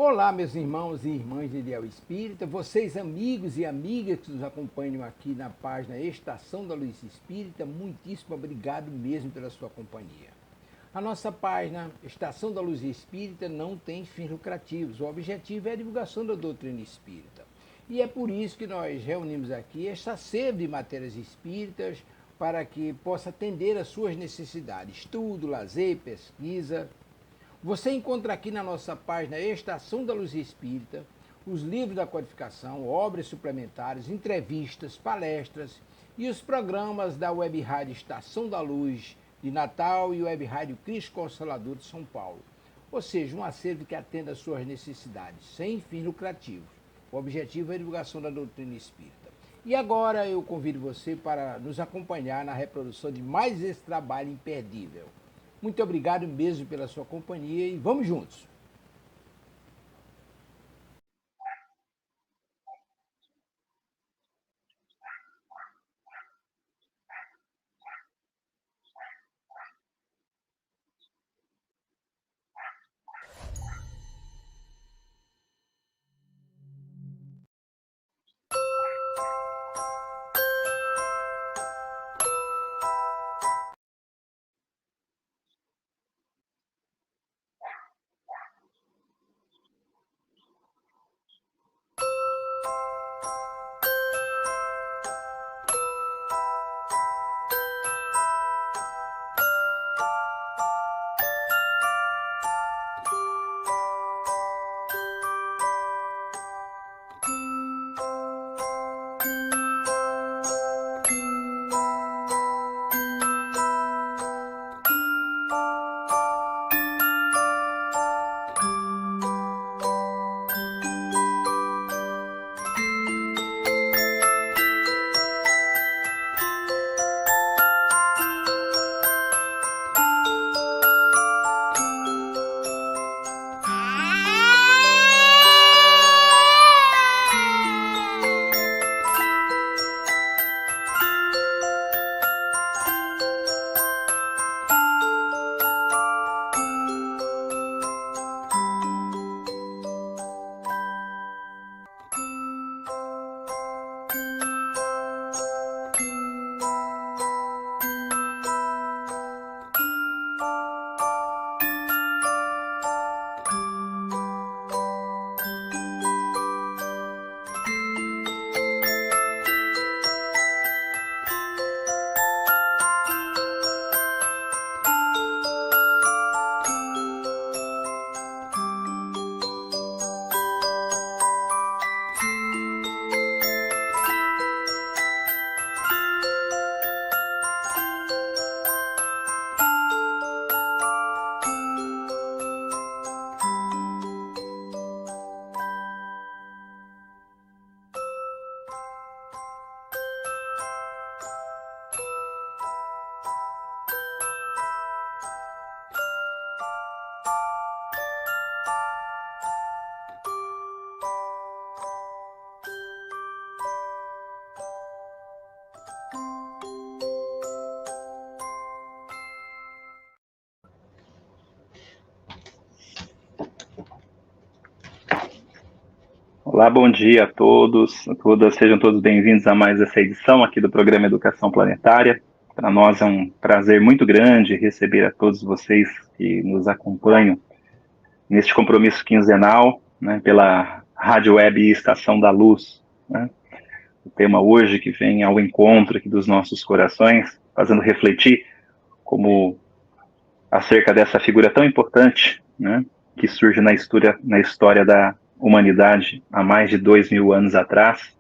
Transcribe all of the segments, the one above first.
Olá, meus irmãos e irmãs de Ideal Espírita, vocês amigos e amigas que nos acompanham aqui na página Estação da Luz Espírita, muitíssimo obrigado mesmo pela sua companhia. A nossa página Estação da Luz Espírita não tem fins lucrativos, o objetivo é a divulgação da doutrina espírita. E é por isso que nós reunimos aqui esta sede de matérias espíritas para que possa atender às suas necessidades, estudo, lazer, pesquisa. Você encontra aqui na nossa página Estação da Luz Espírita os livros da codificação, obras suplementares, entrevistas, palestras e os programas da Web Rádio Estação da Luz de Natal e Web Rádio Cristo Consolador de São Paulo. Ou seja, um acervo que atenda às suas necessidades, sem fins lucrativos. O objetivo é a divulgação da doutrina espírita. E agora eu convido você para nos acompanhar na reprodução de mais esse trabalho imperdível. Muito obrigado mesmo pela sua companhia e vamos juntos! Olá, bom dia a todos, a todas, sejam todos bem-vindos a mais essa edição aqui do programa Educação Planetária. Para nós é um prazer muito grande receber a todos vocês que nos acompanham neste compromisso quinzenal, né, pela Rádio Web Estação da Luz, né? O tema hoje que vem ao encontro aqui dos nossos corações, fazendo refletir como acerca dessa figura tão importante, né, que surge na história da humanidade há mais de 2000 anos atrás,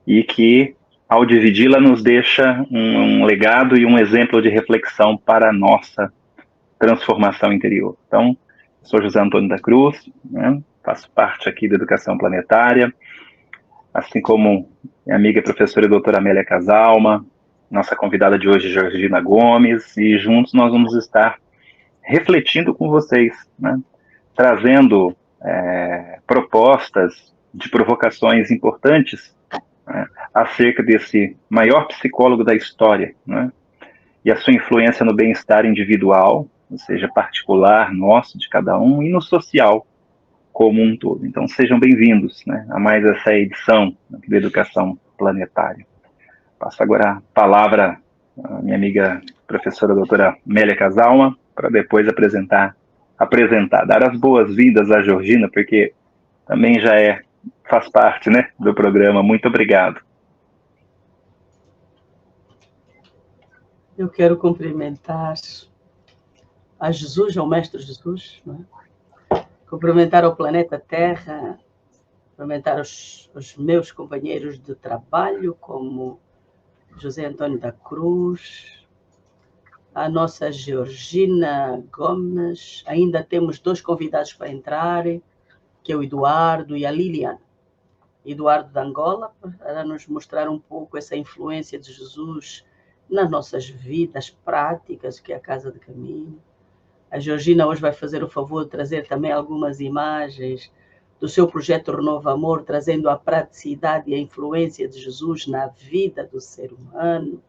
e que, ao dividi-la, nos deixa um legado e um exemplo de reflexão para a nossa transformação interior. Então, sou José Antônio da Cruz, né, faço parte aqui da Educação Planetária, assim como minha amiga e professora doutora Amélia Casalma, nossa convidada de hoje, Georgina Gomes, e juntos nós vamos estar refletindo com vocês, né, trazendo propostas de provocações importantes, né, acerca desse maior psicólogo da história, né, e a sua influência no bem-estar individual, ou seja, particular, nosso, de cada um, e no social, como um todo. Então, sejam bem-vindos, né, a mais essa edição da Educação Planetária. Passo agora a palavra à minha amiga professora doutora Mélia Casalma, para depois apresentar, dar as boas-vindas à Georgina, porque também faz parte, né, do programa. Muito obrigado. Eu quero cumprimentar a Jesus, ao Mestre Jesus, não é? Cumprimentar ao planeta Terra, cumprimentar os meus companheiros de trabalho, como José Antônio da Cruz, a nossa Georgina Gomes. Ainda temos 2 convidados para entrar, que é o Eduardo e a Liliana. Eduardo da Angola, para nos mostrar um pouco essa influência de Jesus nas nossas vidas práticas, que é a Casa de Caminho. A Georgina hoje vai fazer o favor de trazer também algumas imagens do seu projeto Renova Amor, trazendo a praticidade e a influência de Jesus na vida do ser humano.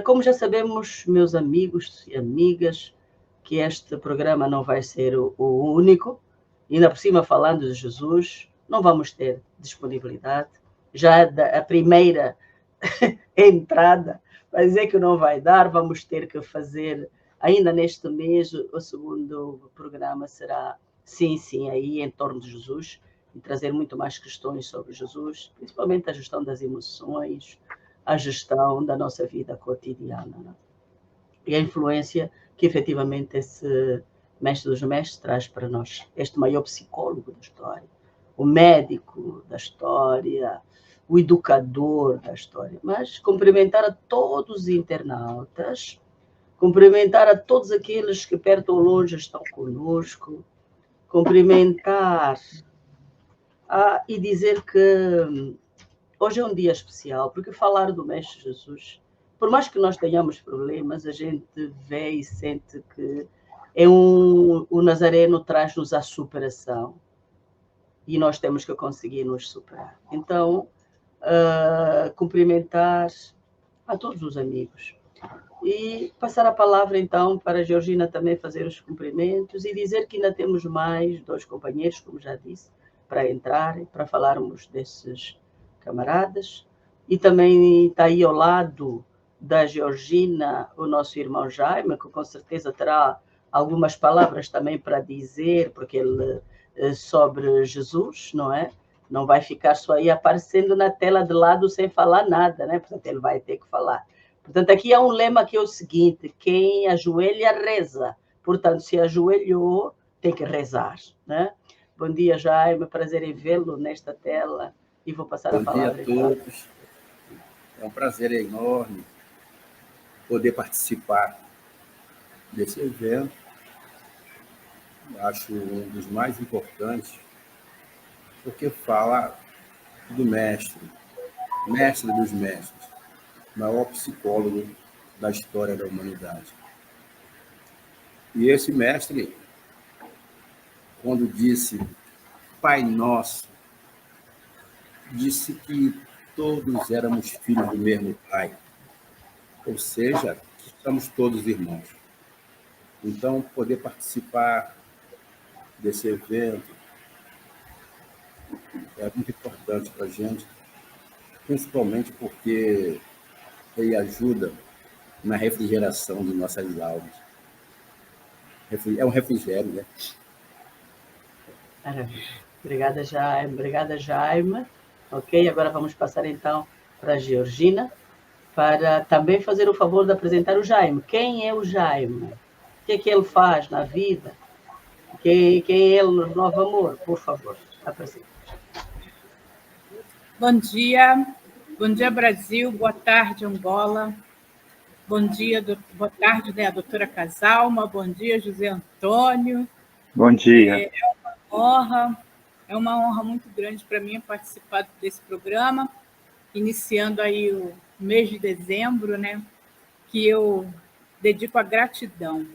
Como já sabemos, meus amigos e amigas, que este programa não vai ser o único, ainda por cima falando de Jesus, não vamos ter disponibilidade. Já a primeira entrada vai dizer que não vai dar, vamos ter que fazer ainda neste mês. O segundo programa será sim, aí em torno de Jesus, e trazer muito mais questões sobre Jesus, principalmente a gestão das emoções, a gestão da nossa vida cotidiana, né? E a influência que efetivamente esse mestre dos mestres traz para nós, este maior psicólogo da história, o médico da história, o educador da história. Mas cumprimentar a todos os internautas, cumprimentar a todos aqueles que perto ou longe estão conosco, cumprimentar e dizer que hoje é um dia especial, porque falar do Mestre Jesus, por mais que nós tenhamos problemas, a gente vê e sente que o Nazareno traz-nos a superação e nós temos que conseguir nos superar. Então, cumprimentar a todos os amigos e passar a palavra então para a Georgina também fazer os cumprimentos e dizer que ainda temos mais 2 companheiros, como já disse, para entrar, para falarmos desses camaradas. E também está aí ao lado da Georgina o nosso irmão Jaime, que com certeza terá algumas palavras também para dizer, porque ele sobre Jesus, não é? Não vai ficar só aí aparecendo na tela de lado sem falar nada, né? Portanto, ele vai ter que falar. Portanto, aqui há um lema que é o seguinte: quem ajoelha, reza. Portanto, se ajoelhou, tem que rezar, né? Bom dia, Jaime, prazer em vê-lo nesta tela e vou passar a palavra. Bom dia a todos. É um prazer enorme poder participar desse evento. Acho um dos mais importantes, porque fala do mestre dos mestres, maior psicólogo da história da humanidade. E esse mestre, quando disse Pai Nosso, disse que todos éramos filhos do mesmo Pai, ou seja, somos todos irmãos. Então, poder participar desse evento é muito importante para a gente, principalmente porque ele ajuda na refrigeração de nossas almas. É um refrigério, né? Obrigada, Jaime. Obrigada, Jaime. Ok, agora vamos passar então para a Georgina, para também fazer o favor de apresentar o Jaime. Quem é o Jaime? O que é que ele faz na vida? Quem é ele no Novo Amor? Por favor, apresente. Bom dia Brasil, boa tarde Angola, boa tarde, né, a doutora Casalma, bom dia José Antônio. Bom dia. É uma honra muito grande para mim participar desse programa, iniciando aí o mês de dezembro, né, que eu dedico à gratidão.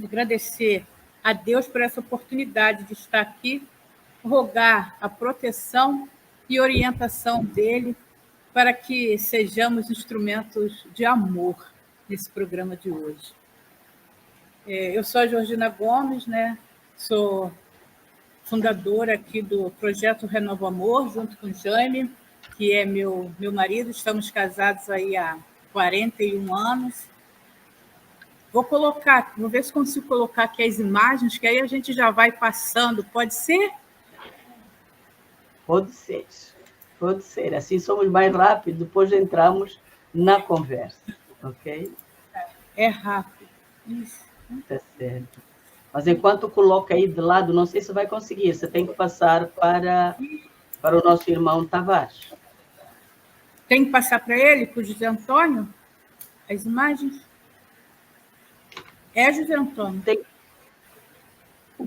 Agradecer a Deus por essa oportunidade de estar aqui, rogar a proteção e orientação dele para que sejamos instrumentos de amor nesse programa de hoje. Eu sou a Georgina Gomes, né? Sou fundadora aqui do Projeto Renova Amor, junto com o Jaime, que é meu marido. Estamos casados aí há 41 anos. Vou ver se consigo colocar aqui as imagens, que aí a gente já vai passando. Pode ser? Pode ser. Pode ser. Assim somos mais rápidos, depois entramos na conversa. Ok? É rápido. Isso. Tá certo. Mas enquanto coloca aí de lado, não sei se vai conseguir. Você tem que passar para o nosso irmão Tavares. Tem que passar para ele, para o José Antônio, as imagens? José Antônio. Tem...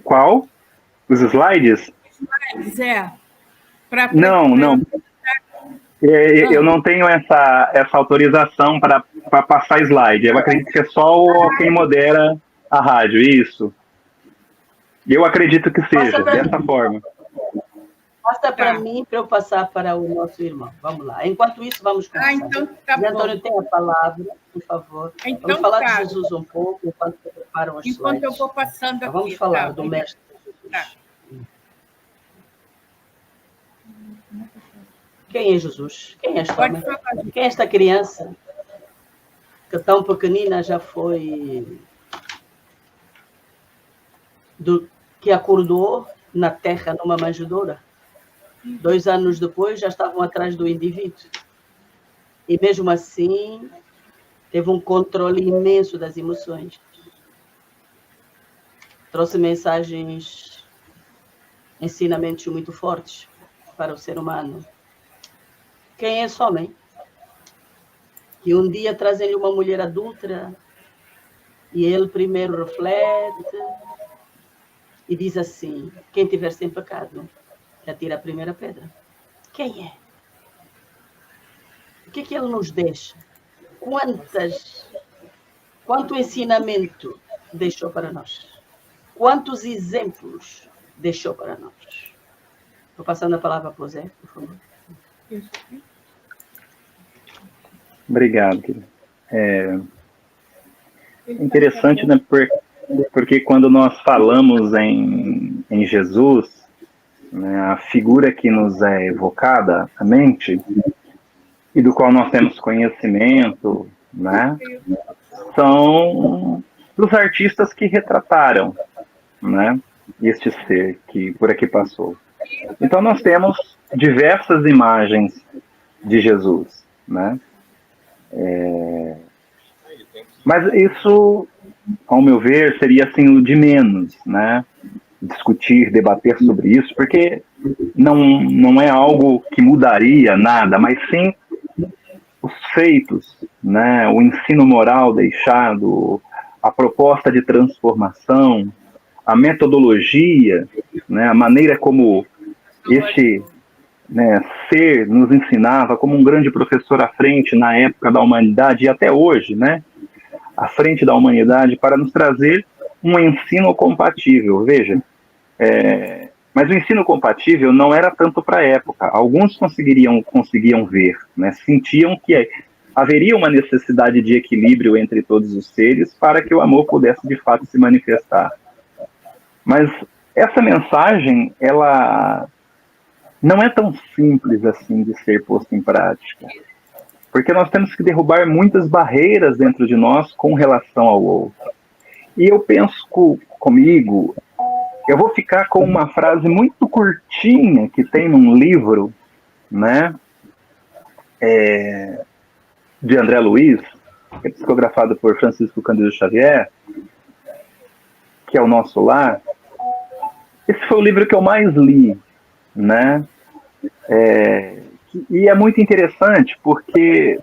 Qual? Os slides? Não. Eu não tenho essa autorização para passar slide. Eu acredito que é só quem modera a rádio, isso. Eu acredito que seja, dessa forma. Passa para mim, para eu passar para o nosso irmão. Vamos lá. Enquanto isso, vamos conversar. Então tá bom. Antônio, tem a palavra, por favor. Então, vamos falar de Jesus um pouco, enquanto preparam os slides. Enquanto eu vou passando aqui. Vamos falar do Mestre Jesus. Tá. Quem é Jesus? Quem é esta Pode homem? falar. Quem é esta criança que tão pequenina já foi... que acordou na terra numa manjedoura? 2 anos depois já estavam atrás do indivíduo. E mesmo assim, teve um controle imenso das emoções. Trouxe mensagens, ensinamentos muito fortes para o ser humano. Quem é esse homem? Que um dia trazem-lhe uma mulher adúltera e ele primeiro reflete e diz assim: quem tiver sem pecado, atira a primeira pedra. Quem é? O que é que ele nos deixa? Quanto ensinamento deixou para nós? Quantos exemplos deixou para nós? Estou passando a palavra para o Zé, por favor. Obrigado, querido. Interessante, né? Porque quando nós falamos em Jesus, né, a figura que nos é evocada à mente e do qual nós temos conhecimento, né, são os artistas que retrataram, né, este ser que por aqui passou. Então nós temos diversas imagens de Jesus, né? Mas isso, ao meu ver, seria assim o de menos, né? Discutir, debater sobre isso, porque não é algo que mudaria nada, mas sim os feitos, né? O ensino moral deixado, a proposta de transformação, a metodologia, né? A maneira como este, né, ser nos ensinava, como um grande professor à frente na época da humanidade e até hoje, né? À frente da humanidade, para nos trazer um ensino compatível. Veja, mas o ensino compatível não era tanto para a época. Alguns conseguiam ver, né? Sentiam que haveria uma necessidade de equilíbrio entre todos os seres para que o amor pudesse de fato se manifestar. Mas essa mensagem, ela não é tão simples assim de ser posta em prática. Porque nós temos que derrubar muitas barreiras dentro de nós com relação ao outro. E eu penso comigo, eu vou ficar com uma frase muito curtinha que tem num livro, né, de André Luiz, que é psicografado por Francisco Cândido Xavier, que é O Nosso Lar. Esse foi o livro que eu mais li, né? E é muito interessante porque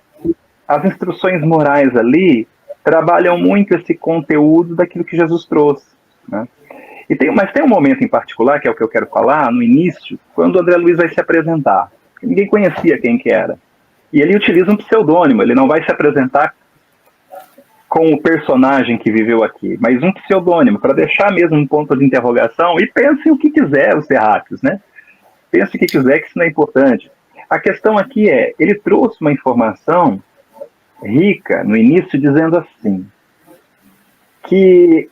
as instruções morais ali trabalham muito esse conteúdo daquilo que Jesus trouxe, né? Mas tem um momento em particular, que é o que eu quero falar, no início, quando o André Luiz vai se apresentar. Ninguém conhecia quem que era. E ele utiliza um pseudônimo, ele não vai se apresentar com o personagem que viveu aqui, mas um pseudônimo, para deixar mesmo um ponto de interrogação, e pensem o que quiser os terráqueos, né? Pense o que quiser, que isso não é importante. A questão aqui ele trouxe uma informação rica no início, dizendo assim, que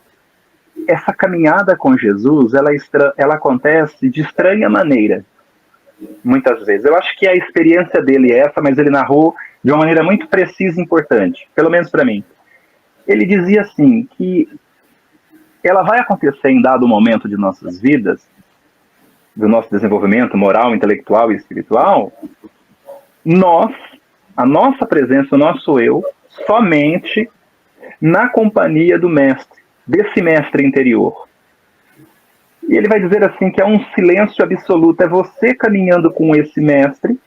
essa caminhada com Jesus, ela acontece de estranha maneira, muitas vezes. Eu acho que a experiência dele é essa, mas ele narrou de uma maneira muito precisa e importante, pelo menos para mim. Ele dizia assim, que ela vai acontecer em dado momento de nossas vidas, do nosso desenvolvimento moral, intelectual e espiritual, a nossa presença, o nosso eu, somente na companhia do mestre, desse mestre interior. E ele vai dizer assim que é um silêncio absoluto, é você caminhando com esse mestre,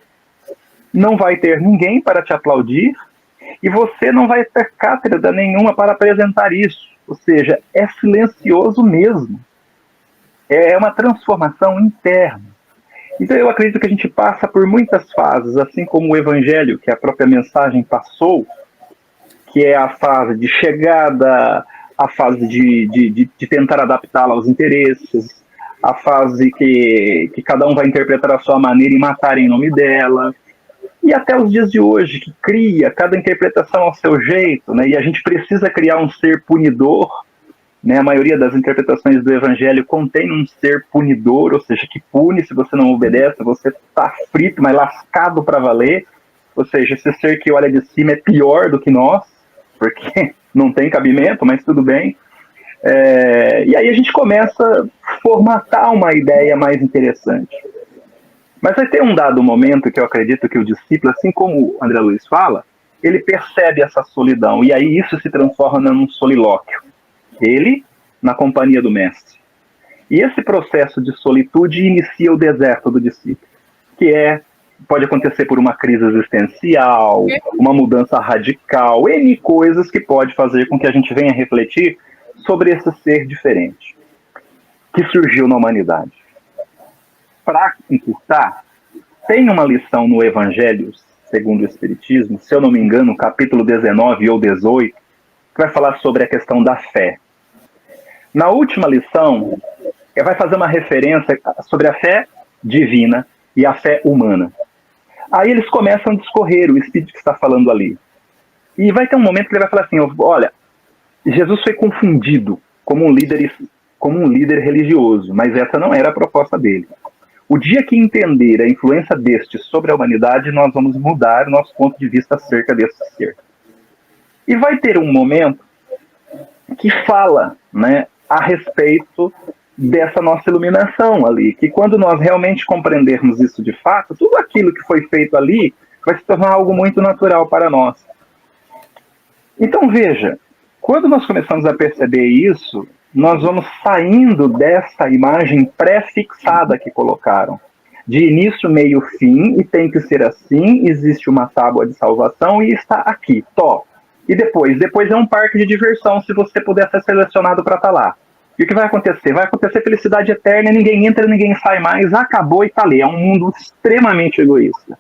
não vai ter ninguém para te aplaudir, e você não vai ter cátedra nenhuma para apresentar isso. Ou seja, é silencioso mesmo. É uma transformação interna. Então eu acredito que a gente passa por muitas fases, assim como o evangelho, que a própria mensagem passou, que é a fase de chegada, a fase de tentar adaptá-la aos interesses, a fase que cada um vai interpretar a sua maneira e matar em nome dela, e até os dias de hoje, que cria cada interpretação ao seu jeito, né? E a gente precisa criar um ser punidor, né? A maioria das interpretações do evangelho contém um ser punidor, ou seja, que pune se você não obedece, você está frito, mas lascado para valer, ou seja, esse ser que olha de cima é pior do que nós, porque não tem cabimento, mas tudo bem. E aí a gente começa a formatar uma ideia mais interessante. Mas vai ter um dado momento que eu acredito que o discípulo, assim como o André Luiz fala, ele percebe essa solidão, e aí isso se transforma num solilóquio. Ele na companhia do mestre. E esse processo de solitude inicia o deserto do discípulo, que pode acontecer por uma crise existencial, uma mudança radical, N coisas que pode fazer com que a gente venha refletir sobre esse ser diferente que surgiu na humanidade. Para encurtar, tem uma lição no Evangelho, segundo o Espiritismo, se eu não me engano, capítulo 19 ou 18, que vai falar sobre a questão da fé. Na última lição, vai fazer uma referência sobre a fé divina e a fé humana. Aí eles começam a discorrer o Espírito que está falando ali. E vai ter um momento que ele vai falar assim, olha, Jesus foi confundido como um líder religioso, mas essa não era a proposta dele. O dia que entender a influência deste sobre a humanidade, nós vamos mudar o nosso ponto de vista acerca desse ser. E vai ter um momento que fala, né, a respeito dessa nossa iluminação ali, que quando nós realmente compreendermos isso de fato, tudo aquilo que foi feito ali vai se tornar algo muito natural para nós. Então veja, quando nós começamos a perceber isso, nós vamos saindo dessa imagem pré-fixada que colocaram, de início, meio, fim, e tem que ser assim, existe uma tábua de salvação e está aqui, top. E depois é um parque de diversão, se você puder ser selecionado para estar lá. E o que vai acontecer? Vai acontecer felicidade eterna, ninguém entra, ninguém sai mais, acabou e tá ali. É um mundo extremamente egoísta,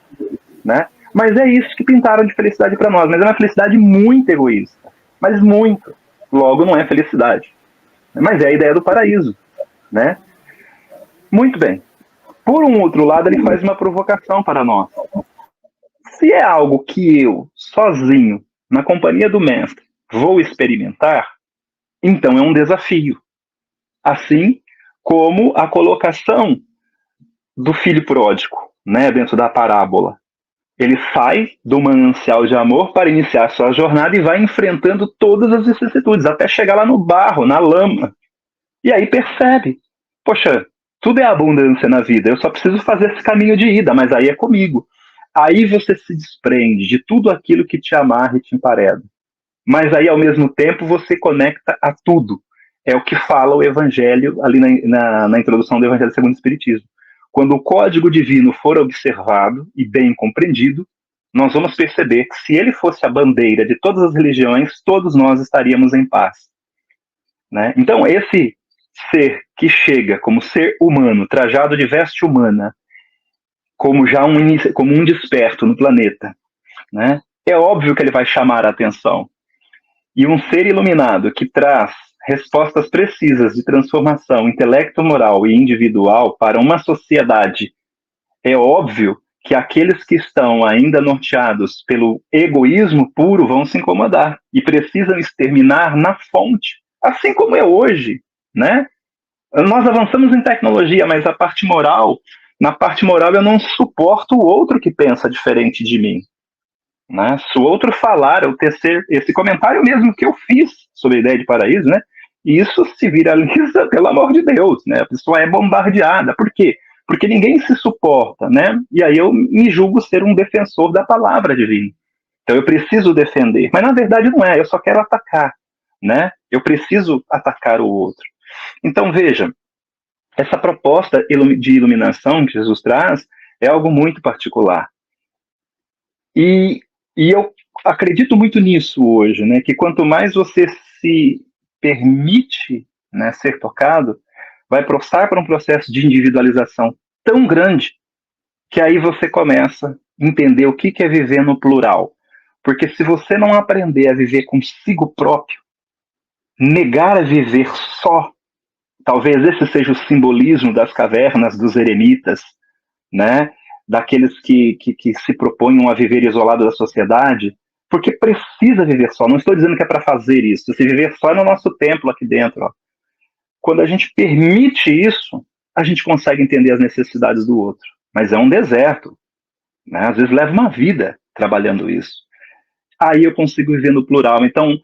né? Mas é isso que pintaram de felicidade para nós, mas é uma felicidade muito egoísta, mas muito. Logo, não é felicidade. Mas é a ideia do paraíso, né? Muito bem. Por um outro lado, ele faz uma provocação para nós. Se é algo que eu, sozinho, na companhia do mestre, vou experimentar, então é um desafio. Assim como a colocação do filho pródigo, né, dentro da parábola. Ele sai do manancial de amor para iniciar sua jornada e vai enfrentando todas as vicissitudes, até chegar lá no barro, na lama. E aí percebe, poxa, tudo é abundância na vida, eu só preciso fazer esse caminho de ida, mas aí é comigo. Aí você se desprende de tudo aquilo que te amarra e te empareda. Mas aí, ao mesmo tempo, você conecta a tudo. É o que fala o Evangelho, ali na introdução do Evangelho segundo o Espiritismo. Quando o código divino for observado e bem compreendido, nós vamos perceber que se ele fosse a bandeira de todas as religiões, todos nós estaríamos em paz, né? Então, esse ser que chega como ser humano, trajado de veste humana, como um desperto no planeta, né? É óbvio que ele vai chamar a atenção. E um ser iluminado que traz respostas precisas de transformação intelecto-moral e individual para uma sociedade, é óbvio que aqueles que estão ainda norteados pelo egoísmo puro vão se incomodar e precisam exterminar na fonte, assim como é hoje, né? Nós avançamos em tecnologia, mas na parte moral eu não suporto o outro que pensa diferente de mim, né? Se o outro falar, eu tecer esse comentário mesmo que eu fiz sobre a ideia de paraíso, né? E isso se viraliza, pelo amor de Deus, né? A pessoa é bombardeada. Por quê? Porque ninguém se suporta, né? E aí eu me julgo ser um defensor da palavra divina. Então eu preciso defender. Mas na verdade não é, eu só quero atacar, né? Eu preciso atacar o outro. Então veja, essa proposta de iluminação que Jesus traz é algo muito particular. E eu acredito muito nisso hoje, né? Que quanto mais você se permite, né, ser tocado, vai passar por um processo de individualização tão grande que aí você começa a entender o que é viver no plural. Porque se você não aprender a viver consigo próprio, negar a viver só, talvez esse seja o simbolismo das cavernas dos eremitas, né? Daqueles que se proponham a viver isolado da sociedade, porque precisa viver só. Não estou dizendo que é para fazer isso. Se viver só é no nosso templo aqui dentro. Ó. Quando a gente permite isso, a gente consegue entender as necessidades do outro. Mas é um deserto. Né? Às vezes leva uma vida trabalhando isso. Aí eu consigo viver no plural. Então,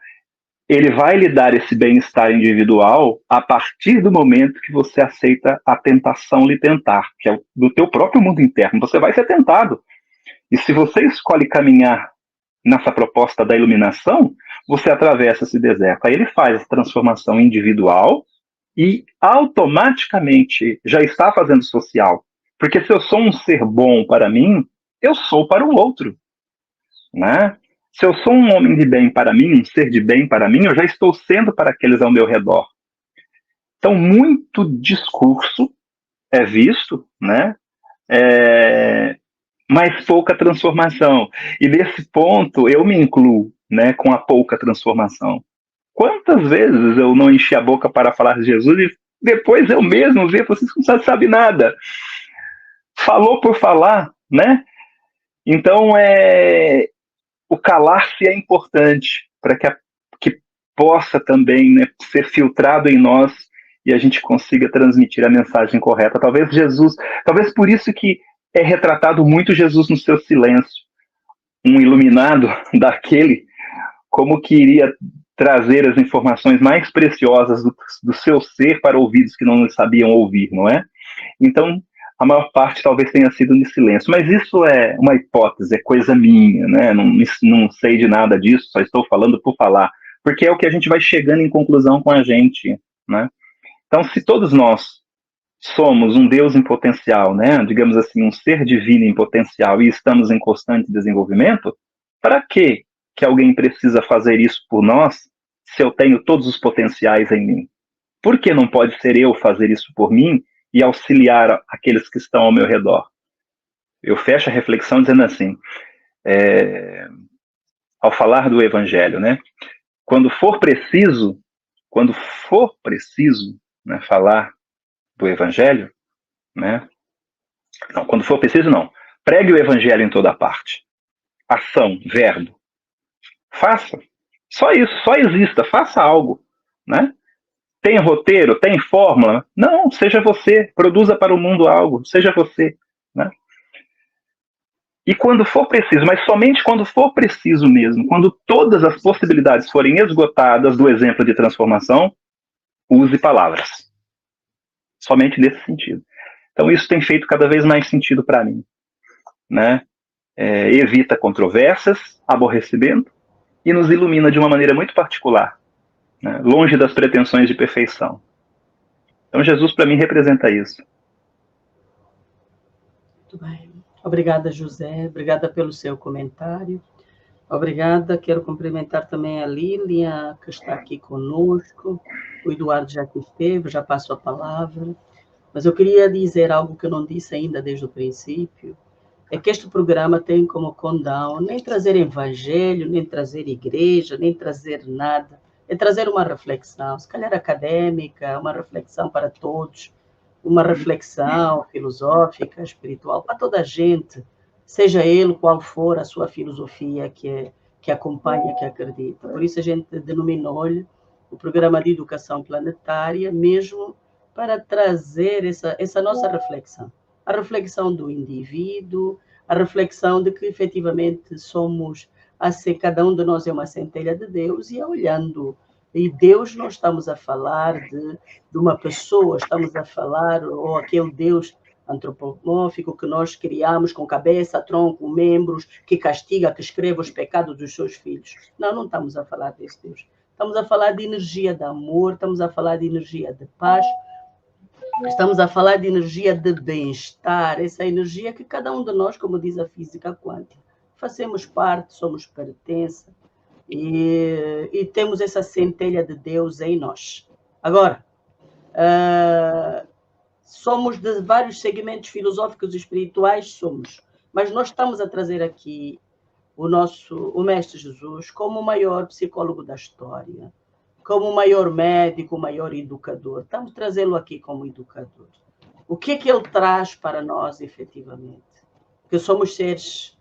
ele vai lhe dar esse bem-estar individual a partir do momento que você aceita a tentação lhe tentar, que é do teu próprio mundo interno. Você vai ser tentado. E se você escolhe caminhar nessa proposta da iluminação, você atravessa esse deserto. Aí ele faz a transformação individual e automaticamente já está fazendo social. Porque se eu sou um ser bom para mim, eu sou para o outro, né? Se eu sou um homem de bem para mim, um ser de bem para mim, eu já estou sendo para aqueles ao meu redor. Então, muito discurso é visto, né? Mas pouca transformação. E nesse ponto, eu me incluo, né, com a pouca transformação. Quantas vezes eu não enchi a boca para falar de Jesus e depois eu mesmo vi, vocês não sabem nada. Falou por falar, né? Então, o calar-se é importante para que possa também, né, ser filtrado em nós e a gente consiga transmitir a mensagem correta. Talvez por isso que é retratado muito Jesus no seu silêncio. Um iluminado daquele, como que iria trazer as informações mais preciosas do seu ser para ouvidos que não sabiam ouvir, não é? Então, a maior parte talvez tenha sido no silêncio, mas isso é uma hipótese, é coisa minha, né? Não sei de nada disso, só estou falando por falar, porque é o que a gente vai chegando em conclusão com a gente, né? Então, se todos nós somos um Deus em potencial, né? Digamos assim, um ser divino em potencial e estamos em constante desenvolvimento, para que alguém precisa fazer isso por nós se eu tenho todos os potenciais em mim? Por que não pode ser eu fazer isso por mim e auxiliar aqueles que estão ao meu redor? Eu fecho a reflexão dizendo assim, ao falar do Evangelho, né? Quando for preciso, né, falar do Evangelho, né? Não, quando for preciso, não. Pregue o Evangelho em toda parte. Ação, verbo. Faça. Só isso, só exista, faça algo, né? Tem roteiro, tem fórmula? Não, seja você, produza para o mundo algo, seja você, né? E quando for preciso, mas somente quando for preciso mesmo, quando todas as possibilidades forem esgotadas do exemplo de transformação, use palavras. Somente nesse sentido. Então isso tem feito cada vez mais sentido para mim, né? Evita controvérsias, aborrecimento e nos ilumina de uma maneira muito particular, né? Longe das pretensões de perfeição. Então Jesus para mim representa isso. Muito bem. Obrigada, José. Obrigada pelo seu comentário. Obrigada. Quero cumprimentar também a Lília, que está aqui conosco. O Eduardo já aqui esteve, já passo a palavra. Mas eu queria dizer algo que eu não disse ainda desde o princípio, é que este programa tem como condão nem trazer evangelho, nem trazer igreja, nem trazer nada. É trazer uma reflexão, se calhar acadêmica, uma reflexão para todos, uma reflexão filosófica, espiritual, para toda a gente, seja ele qual for a sua filosofia que acompanha, que acredita. Por isso a gente denominou-lhe o programa de educação planetária, mesmo para trazer essa nossa reflexão. A reflexão do indivíduo, a reflexão de que efetivamente somos, assim, cada um de nós é uma centelha de Deus, e olhando, e Deus não estamos a falar de uma pessoa, estamos a falar, ou aquele Deus antropomórfico que nós criamos com cabeça, tronco, membros, que castiga, que escreve os pecados dos seus filhos. Não, não estamos a falar desse Deus. Estamos a falar de energia de amor, estamos a falar de energia de paz, estamos a falar de energia de bem-estar, essa energia que cada um de nós, como diz a física quântica, fazemos parte, somos pertença, e temos essa centelha de Deus em nós. Agora, somos de vários segmentos filosóficos e espirituais, somos, mas nós estamos a trazer aqui o Mestre Jesus como o maior psicólogo da história, como o maior médico, o maior educador. Estamos a trazê-lo aqui como educador. O que é que ele traz para nós, efetivamente? Que somos seres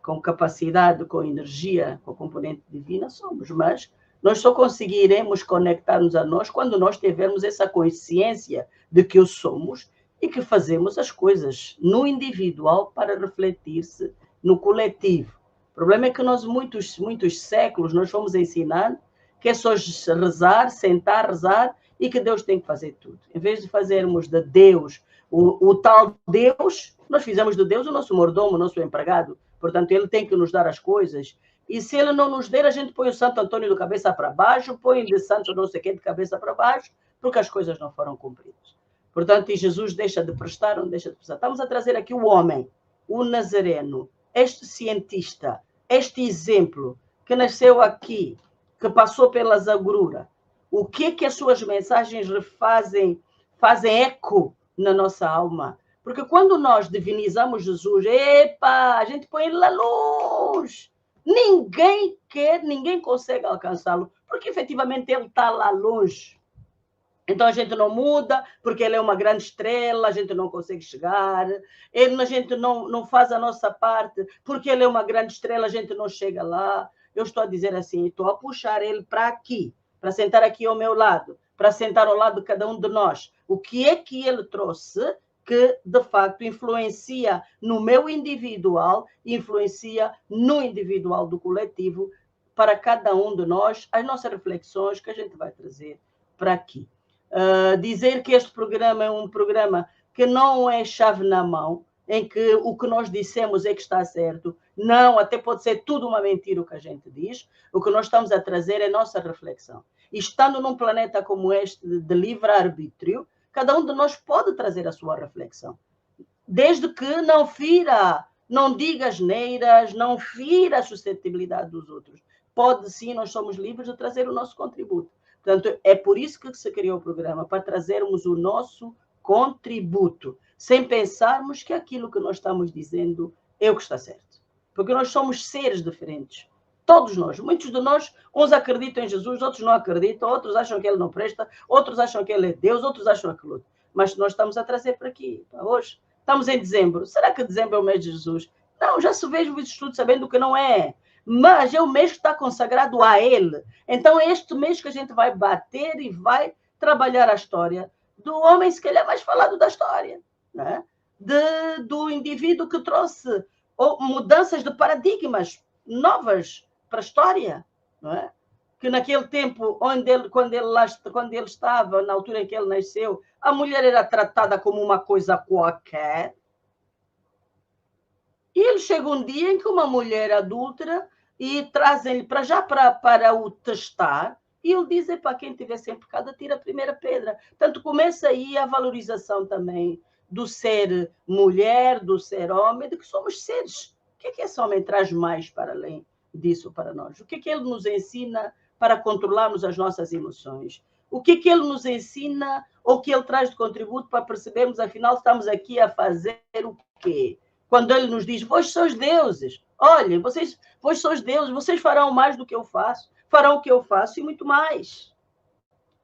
com capacidade, com energia, com componente divina, somos, mas nós só conseguiremos conectar-nos a nós quando nós tivermos essa consciência de que o somos e que fazemos as coisas no individual para refletir-se no coletivo. O problema é que nós, muitos séculos, nós fomos ensinando que é só rezar, sentar, rezar, e que Deus tem que fazer tudo. Em vez de fazermos de Deus o tal Deus, nós fizemos de Deus o nosso mordomo, o nosso empregado. Portanto, ele tem que nos dar as coisas. E se ele não nos der, a gente põe o Santo Antônio de cabeça para baixo, põe de Santo não sei quem de cabeça para baixo, porque as coisas não foram cumpridas. Portanto, e Jesus deixa de prestar, não deixa de prestar. Estamos a trazer aqui o homem, o Nazareno, este cientista, este exemplo que nasceu aqui, que passou pelas agruras. O que as suas mensagens fazem eco na nossa alma? Porque quando nós divinizamos Jesus, a gente põe ele na luz. Ninguém quer, ninguém consegue alcançá-lo, porque efetivamente ele está lá longe. Então a gente não muda, porque ele é uma grande estrela, a gente não consegue chegar. A gente não faz a nossa parte, porque ele é uma grande estrela, a gente não chega lá. Eu estou a dizer assim, estou a puxar ele para aqui, para sentar aqui ao meu lado, para sentar ao lado de cada um de nós. O que é que ele trouxe que, de facto, influencia no meu individual, influencia no individual do coletivo, para cada um de nós, as nossas reflexões que a gente vai trazer para aqui. Dizer que este programa é um programa que não é chave na mão, em que o que nós dissemos é que está certo. Não, até pode ser tudo uma mentira o que a gente diz. O que nós estamos a trazer é nossa reflexão. E estando num planeta como este de livre-arbítrio, cada um de nós pode trazer a sua reflexão. Desde que não fira, não diga asneiras, não fira a suscetibilidade dos outros. Pode sim, nós somos livres de trazer o nosso contributo. Portanto, é por isso que se criou o programa, para trazermos o nosso contributo, sem pensarmos que aquilo que nós estamos dizendo é o que está certo. Porque nós somos seres diferentes. Todos nós, muitos de nós, uns acreditam em Jesus, outros não acreditam, outros acham que ele não presta, outros acham que ele é Deus, outros acham aquilo outro. Mas nós estamos a trazer para aqui, para hoje. Estamos em dezembro. Será que dezembro é o mês de Jesus? Não, já se vejo os estudos sabendo que não é. Mas é o mês que está consagrado a ele. Então é este mês que a gente vai bater e vai trabalhar a história do homem, se calhar mais falado da história, né? Do indivíduo que trouxe mudanças de paradigmas novas para a história, não é? Que naquele tempo, quando ele estava, na altura em que ele nasceu, a mulher era tratada como uma coisa qualquer. E ele chega um dia em que uma mulher adúltera e trazem-lhe para o testar, e ele diz, para quem tiver sem pecado, atira a primeira pedra. Portanto, começa aí a valorização também do ser mulher, do ser homem, de que somos seres. O que é que esse homem traz mais para além disso para nós? O que é que ele nos ensina para controlarmos as nossas emoções? O que é que ele nos ensina, ou que ele traz de contributo para percebermos, afinal, estamos aqui a fazer o quê? Quando ele nos diz, vós sois deuses, olhem, vós sois deuses, vocês farão mais do que eu faço, farão o que eu faço e muito mais.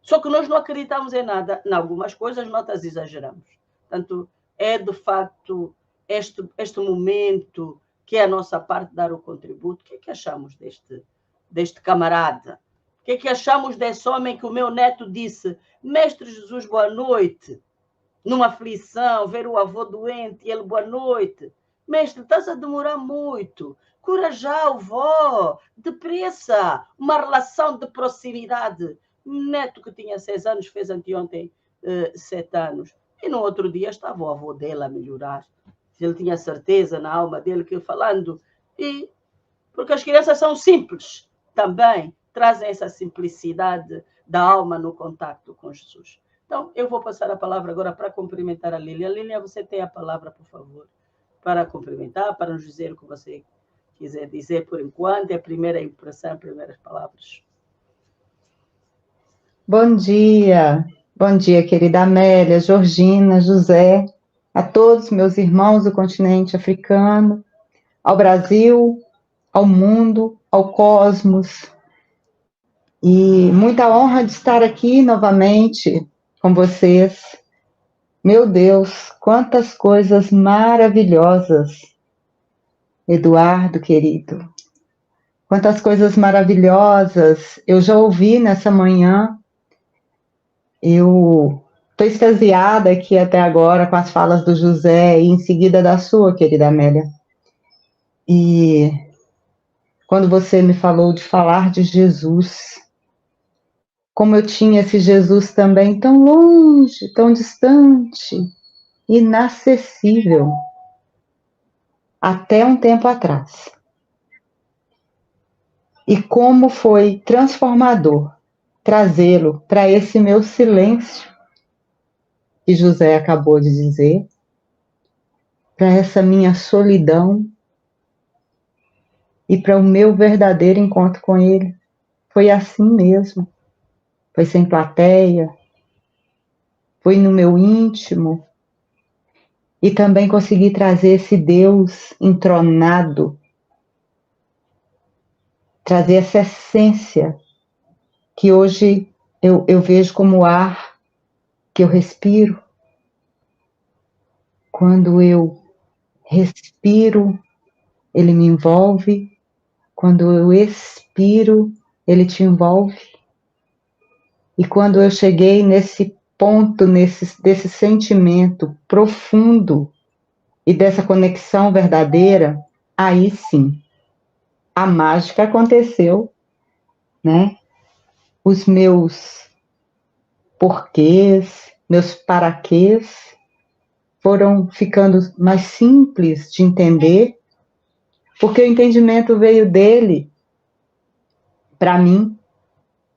Só que nós não acreditamos em nada, em algumas coisas nós as exageramos. Portanto, é de facto este momento que é a nossa parte dar o contributo. O que é que achamos deste camarada O que é que achamos desse homem que o meu neto disse: Mestre Jesus, boa noite. Numa aflição, ver o avô doente, e ele, boa noite. Mestre, estás a demorar muito. Cura já o vó, depressa. Uma relação de proximidade. Um neto que tinha 6 anos fez anteontem 7 anos. E no outro dia estava o avô dele a melhorar. Ele tinha certeza na alma dele que falando. E porque as crianças são simples também, trazem essa simplicidade da alma no contato com Jesus. Então, eu vou passar a palavra agora para cumprimentar a Lília. Lília, você tem a palavra, por favor, para cumprimentar, para nos dizer o que você quiser dizer por enquanto, é a primeira impressão, primeiras palavras. Bom dia, querida Amélia, Georgina, José, a todos meus irmãos do continente africano, ao Brasil, ao mundo, ao cosmos. E muita honra de estar aqui novamente com vocês. Meu Deus, quantas coisas maravilhosas, Eduardo, querido. Quantas coisas maravilhosas eu já ouvi nessa manhã. Eu estou extasiada aqui até agora com as falas do José e em seguida da sua, querida Amélia. E quando você me falou de falar de Jesus, como eu tinha esse Jesus também tão longe, tão distante, inacessível, até um tempo atrás. E como foi transformador trazê-lo para esse meu silêncio, que José acabou de dizer, para essa minha solidão e para o meu verdadeiro encontro com ele. Foi assim mesmo. Foi sem plateia, foi no meu íntimo, e também consegui trazer esse Deus entronado, trazer essa essência que hoje eu vejo como ar que eu respiro. Quando eu respiro, ele me envolve. Quando eu expiro, ele te envolve. E quando eu cheguei nesse ponto, desse sentimento profundo e dessa conexão verdadeira, aí sim, a mágica aconteceu, né? Os meus porquês, meus paraquês foram ficando mais simples de entender, porque o entendimento veio dele para mim,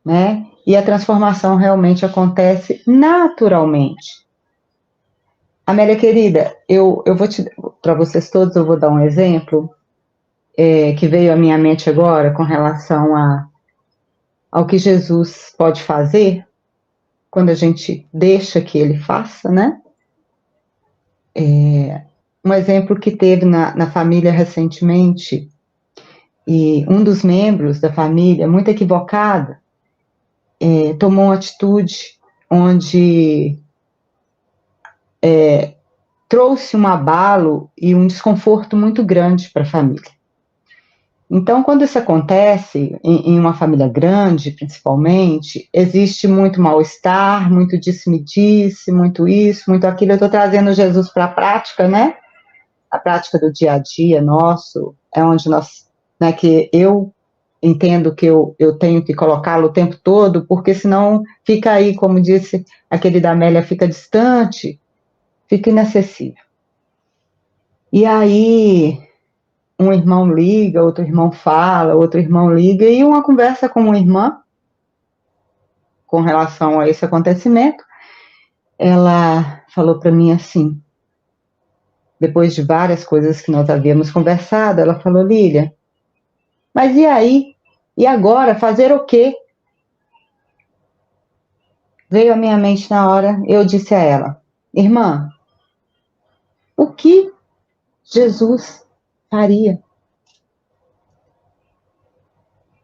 né? E a transformação realmente acontece naturalmente. Amélia, querida, eu vou para vocês todos, eu vou dar um exemplo que veio à minha mente agora com relação ao que Jesus pode fazer quando a gente deixa que ele faça, né? Um exemplo que teve na família recentemente, e um dos membros da família, muito equivocada, tomou uma atitude onde trouxe um abalo e um desconforto muito grande para a família. Então, quando isso acontece, em uma família grande, principalmente, existe muito mal-estar, muito disse-me-disse, muito isso, muito aquilo. Eu estou trazendo Jesus para a prática, né? A prática do dia a dia nosso, é onde nós, né, que eu entendo que eu tenho que colocá-lo o tempo todo, porque senão fica aí, como disse aquele da Amélia, fica distante, fica inacessível. E aí, um irmão liga, outro irmão fala, outro irmão liga, e uma conversa com uma irmã, com relação a esse acontecimento, ela falou para mim assim, depois de várias coisas que nós havíamos conversado, ela falou: Lília, mas e aí? E agora? Fazer o quê? Veio à minha mente na hora, eu disse a ela: irmã, o que Jesus faria?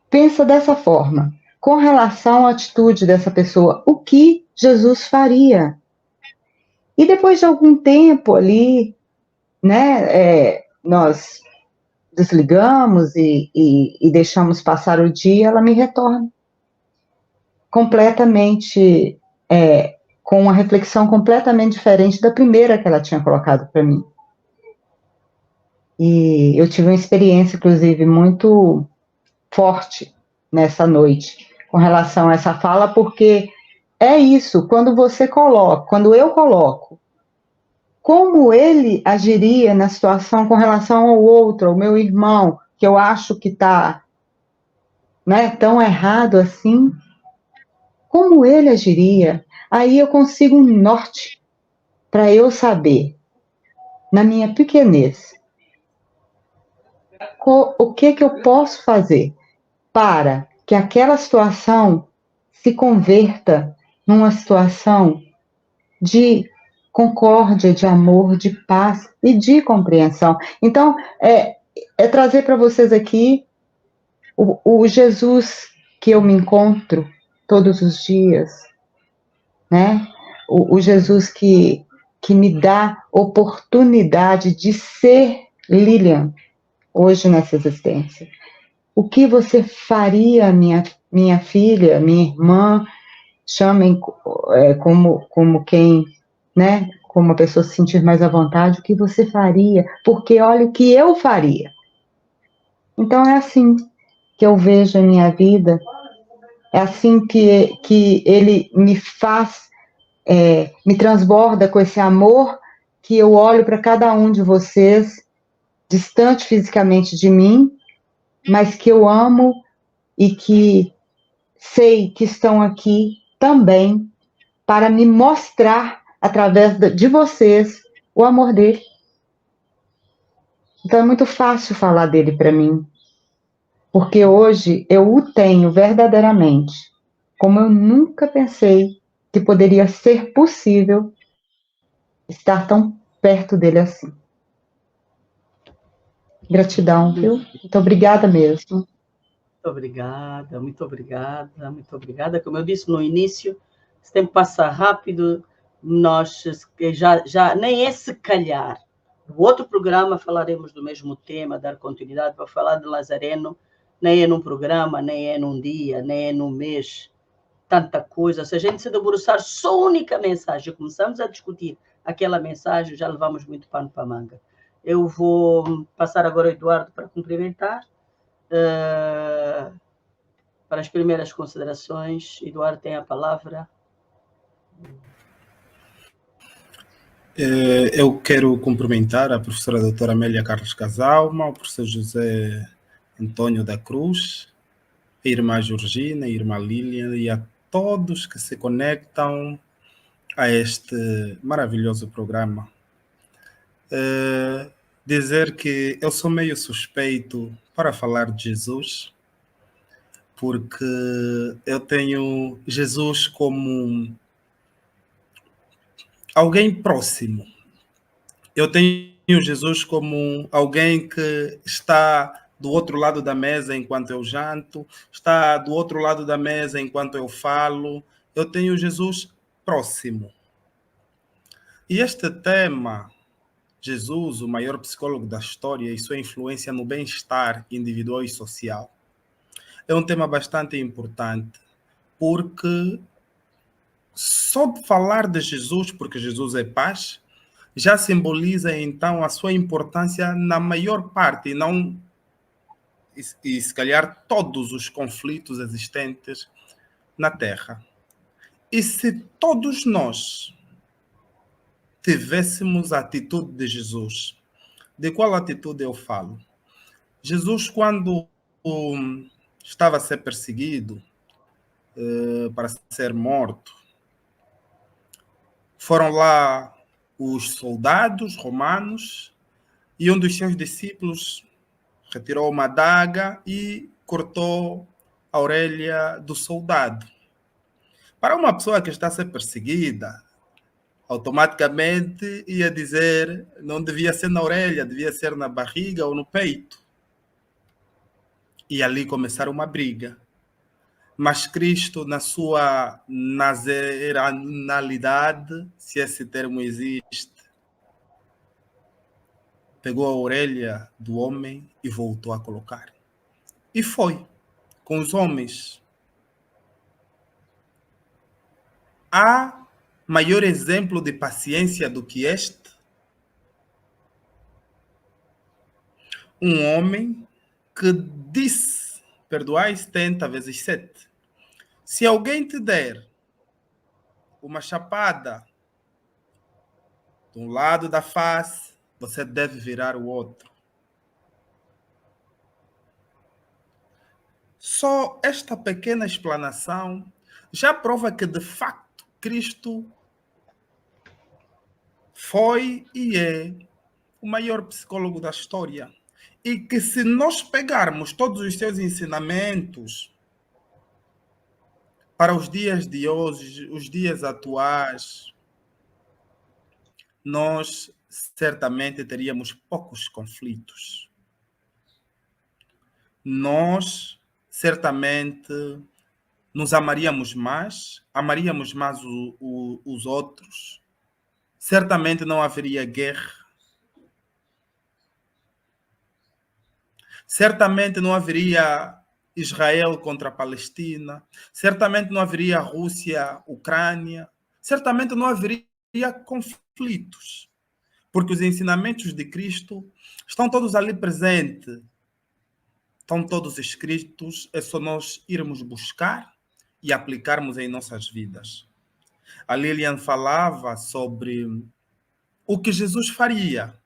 Pensa dessa forma, com relação à atitude dessa pessoa, o que Jesus faria? E depois de algum tempo ali, né, nós desligamos e deixamos passar o dia, ela me retorna. completamente, com uma reflexão completamente diferente da primeira que ela tinha colocado para mim. E eu tive uma experiência, inclusive, muito forte nessa noite com relação a essa fala, porque é isso, quando eu coloco como ele agiria na situação com relação ao outro, ao meu irmão, que eu acho que está, né, tão errado assim, como ele agiria, aí eu consigo um norte para eu saber, na minha pequenez, o que eu posso fazer para que aquela situação se converta numa situação de concórdia, de amor, de paz e de compreensão. Então, é trazer para vocês aqui o Jesus que eu me encontro todos os dias, né? O Jesus que me dá oportunidade de ser Lilian hoje nessa existência. O que você faria, minha filha, minha irmã, chamem como quem, né? Como a pessoa se sentir mais à vontade, o que você faria? Porque olha o que eu faria. Então é assim que eu vejo a minha vida, é assim que ele me faz, me transborda com esse amor que eu olho para cada um de vocês, distante fisicamente de mim, mas que eu amo e que sei que estão aqui também para me mostrar, através de vocês, o amor dele. Então é muito fácil falar dele para mim, porque hoje eu o tenho verdadeiramente, como eu nunca pensei que poderia ser possível estar tão perto dele assim. Gratidão, viu? Muito obrigada mesmo. Muito obrigada, muito obrigada, muito obrigada. Como eu disse no início, esse tempo passa rápido, nós já nem é se calhar. No outro programa falaremos do mesmo tema, dar continuidade para falar de Lazareno, nem é num programa, nem é num dia, nem é num mês, tanta coisa. Se a gente se debruçar só a única mensagem, começamos a discutir aquela mensagem, já levamos muito pano para a manga. Eu vou passar agora ao Eduardo para cumprimentar. Para as primeiras considerações, Eduardo tem a palavra. Eu quero cumprimentar a professora doutora Amélia Carlos Casalma, o professor José Antônio da Cruz, a irmã Georgina, a irmã Lilian e a todos que se conectam a este maravilhoso programa. Dizer que eu sou meio suspeito para falar de Jesus, porque eu tenho Jesus como alguém próximo. Eu tenho Jesus como alguém que está do outro lado da mesa enquanto eu janto, está do outro lado da mesa enquanto eu falo. Eu tenho Jesus próximo. E este tema, Jesus, o maior psicólogo da história e sua influência no bem-estar individual e social, é um tema bastante importante, porque só de falar de Jesus, porque Jesus é paz, já simboliza então a sua importância na maior parte, e se calhar todos os conflitos existentes na Terra. E se todos nós tivéssemos a atitude de Jesus, de qual atitude eu falo? Jesus, quando estava a ser perseguido para ser morto, foram lá os soldados romanos e um dos seus discípulos retirou uma adaga e cortou a orelha do soldado. Para uma pessoa que está a ser perseguida, automaticamente ia dizer não devia ser na orelha, devia ser na barriga ou no peito. E ali começar uma briga. Mas Cristo, na sua nazeranalidade, se esse termo existe, pegou a orelha do homem e voltou a colocar. E foi com os homens. Há maior exemplo de paciência do que este? Um homem que disse: perdoai 70 vezes 7. Se alguém te der uma chapada de um lado da face, você deve virar o outro. Só esta pequena explanação já prova que, de facto, Cristo foi e é o maior psicólogo da história. E que, se nós pegarmos todos os seus ensinamentos para os dias de hoje, os dias atuais, nós certamente teríamos poucos conflitos. Nós certamente nos amaríamos mais os outros. Certamente não haveria guerra. Certamente não haveria Israel contra a Palestina. Certamente não haveria Rússia, Ucrânia. Certamente não haveria conflitos. Porque os ensinamentos de Cristo estão todos ali presentes. Estão todos escritos, é só nós irmos buscar e aplicarmos em nossas vidas. A Lilian falava sobre o que Jesus faria.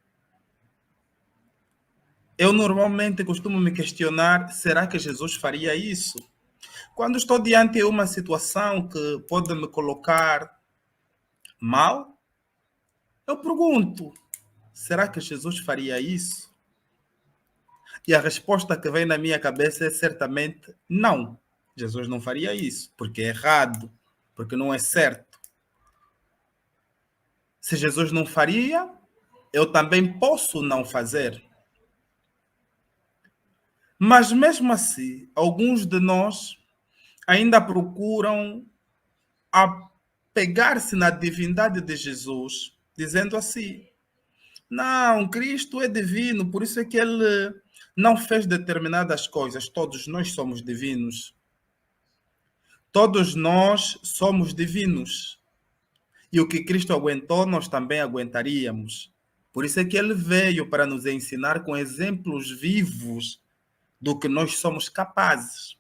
Eu normalmente costumo me questionar, será que Jesus faria isso? Quando estou diante de uma situação que pode me colocar mal, eu pergunto, será que Jesus faria isso? E a resposta que vem na minha cabeça é certamente não. Jesus não faria isso, porque é errado, porque não é certo. Se Jesus não faria, eu também posso não fazer. Mas mesmo assim, alguns de nós ainda procuram apegar-se na divindade de Jesus, dizendo assim, não, Cristo é divino, por isso é que ele não fez determinadas coisas. Todos nós somos divinos. Todos nós somos divinos. E o que Cristo aguentou, nós também aguentaríamos. Por isso é que ele veio para nos ensinar com exemplos vivos do que nós somos capazes.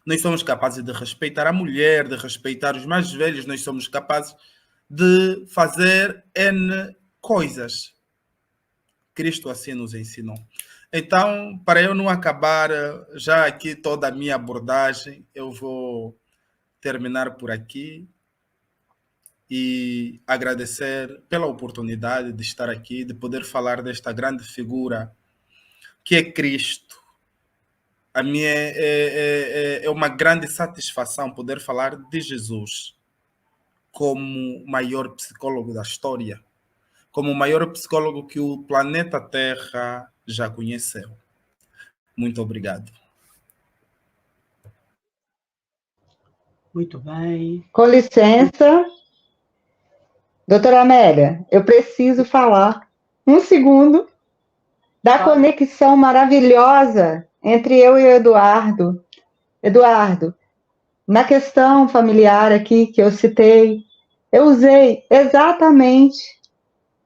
Nós somos capazes de respeitar a mulher, de respeitar os mais velhos, nós somos capazes de fazer N coisas. Cristo assim nos ensinou. Então, para eu não acabar já aqui toda a minha abordagem, eu vou terminar por aqui e agradecer pela oportunidade de estar aqui, de poder falar desta grande figura que é Cristo. A minha é uma grande satisfação poder falar de Jesus como o maior psicólogo da história, como o maior psicólogo que o planeta Terra já conheceu. Muito obrigado. Muito bem. Com licença, doutora Amélia, eu preciso falar um segundo da conexão maravilhosa entre eu e o Eduardo. Eduardo, na questão familiar aqui que eu citei, eu usei exatamente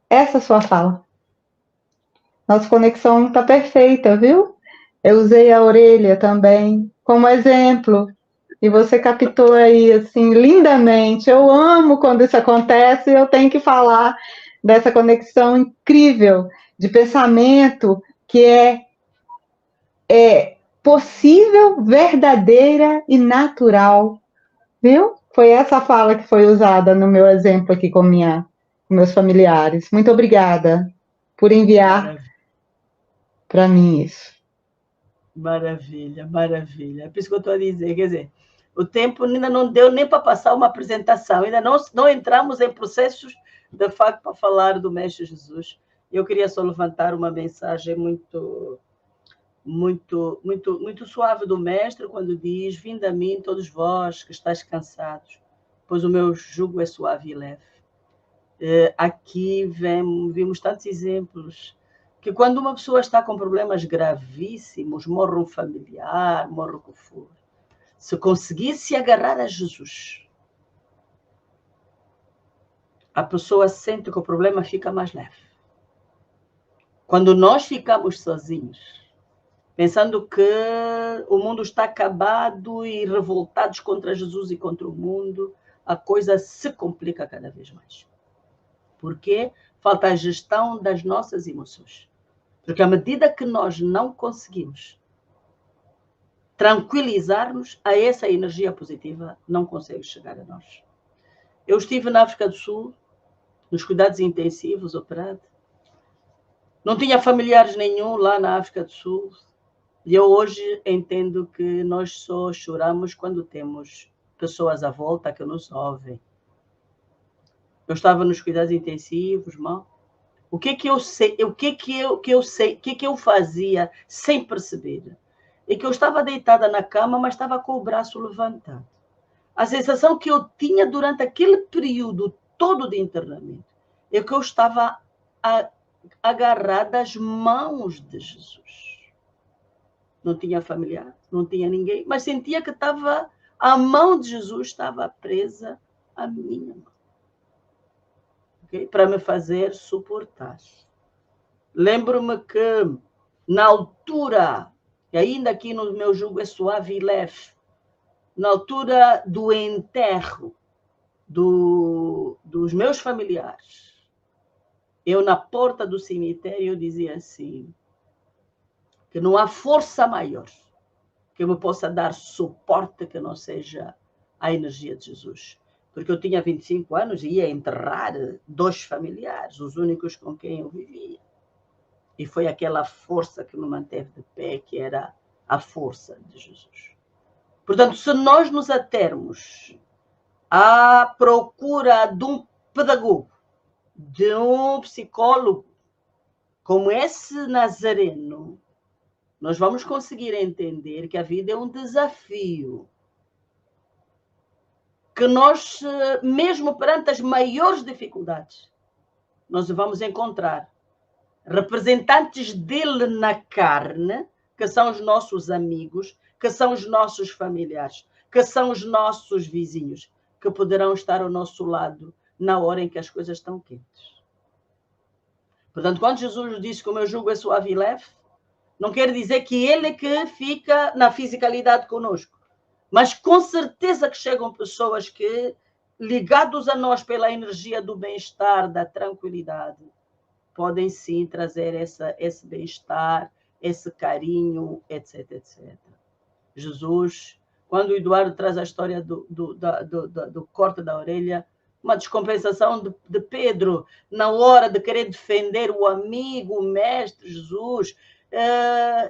essa sua fala. Nossa conexão está perfeita, viu? Eu usei a orelha também como exemplo. E você captou aí, assim, lindamente. Eu amo quando isso acontece e eu tenho que falar dessa conexão incrível de pensamento que é possível, verdadeira e natural. Viu? Foi essa fala que foi usada no meu exemplo aqui com meus familiares. Muito obrigada por enviar para mim isso. Maravilha, maravilha. É por isso que eu estou a dizer, quer dizer, o tempo ainda não deu nem para passar uma apresentação, ainda não entramos em processos, de facto, para falar do Mestre Jesus. Eu queria só levantar uma mensagem muito suave do Mestre, quando diz, vinde a mim, todos vós que estáis cansados, pois o meu jugo é suave e leve. Aqui vimos tantos exemplos, que quando uma pessoa está com problemas gravíssimos, morre um familiar, morre o que for, se conseguir se agarrar a Jesus, a pessoa sente que o problema fica mais leve. Quando nós ficamos sozinhos, pensando que o mundo está acabado e revoltados contra Jesus e contra o mundo, a coisa se complica cada vez mais. Porque falta a gestão das nossas emoções. Porque à medida que nós não conseguimos tranquilizar-nos, a essa energia positiva não consegue chegar a nós. Eu estive na África do Sul, nos cuidados intensivos, operado. Não tinha familiares nenhum lá na África do Sul. E eu hoje entendo que nós só choramos quando temos pessoas à volta que nos ouvem. Eu estava nos cuidados intensivos, irmão. O que que eu sei? O que que eu fazia sem perceber? É que eu estava deitada na cama, mas estava com o braço levantado. A sensação que eu tinha durante aquele período todo de internamento é que eu estava agarrada às mãos de Jesus. Não tinha familiar, não tinha ninguém, mas sentia que a mão de Jesus estava presa à minha mão. Okay? Para me fazer suportar. Lembro-me que, na altura, e ainda aqui no meu jugo é suave e leve, na altura do enterro dos meus familiares, eu na porta do cemitério dizia assim, que não há força maior que me possa dar suporte que não seja a energia de Jesus. Porque eu tinha 25 anos e ia enterrar 2 familiares, os únicos com quem eu vivia. E foi aquela força que me manteve de pé, que era a força de Jesus. Portanto, se nós nos atermos à procura de um pedagogo, de um psicólogo, como esse Nazareno, nós vamos conseguir entender que a vida é um desafio. Que nós, mesmo perante as maiores dificuldades, nós vamos encontrar representantes dele na carne, que são os nossos amigos, que são os nossos familiares, que são os nossos vizinhos, que poderão estar ao nosso lado na hora em que as coisas estão quentes. Portanto, quando Jesus disse que o meu jugo é suave e leve, não quer dizer que ele é que fica na fisicalidade conosco. Mas com certeza que chegam pessoas que, ligados a nós pela energia do bem-estar, da tranquilidade, podem sim trazer esse bem-estar, esse carinho, etc, etc. Jesus, quando o Eduardo traz a história do corte da orelha, uma descompensação de Pedro, na hora de querer defender o amigo, o mestre Jesus.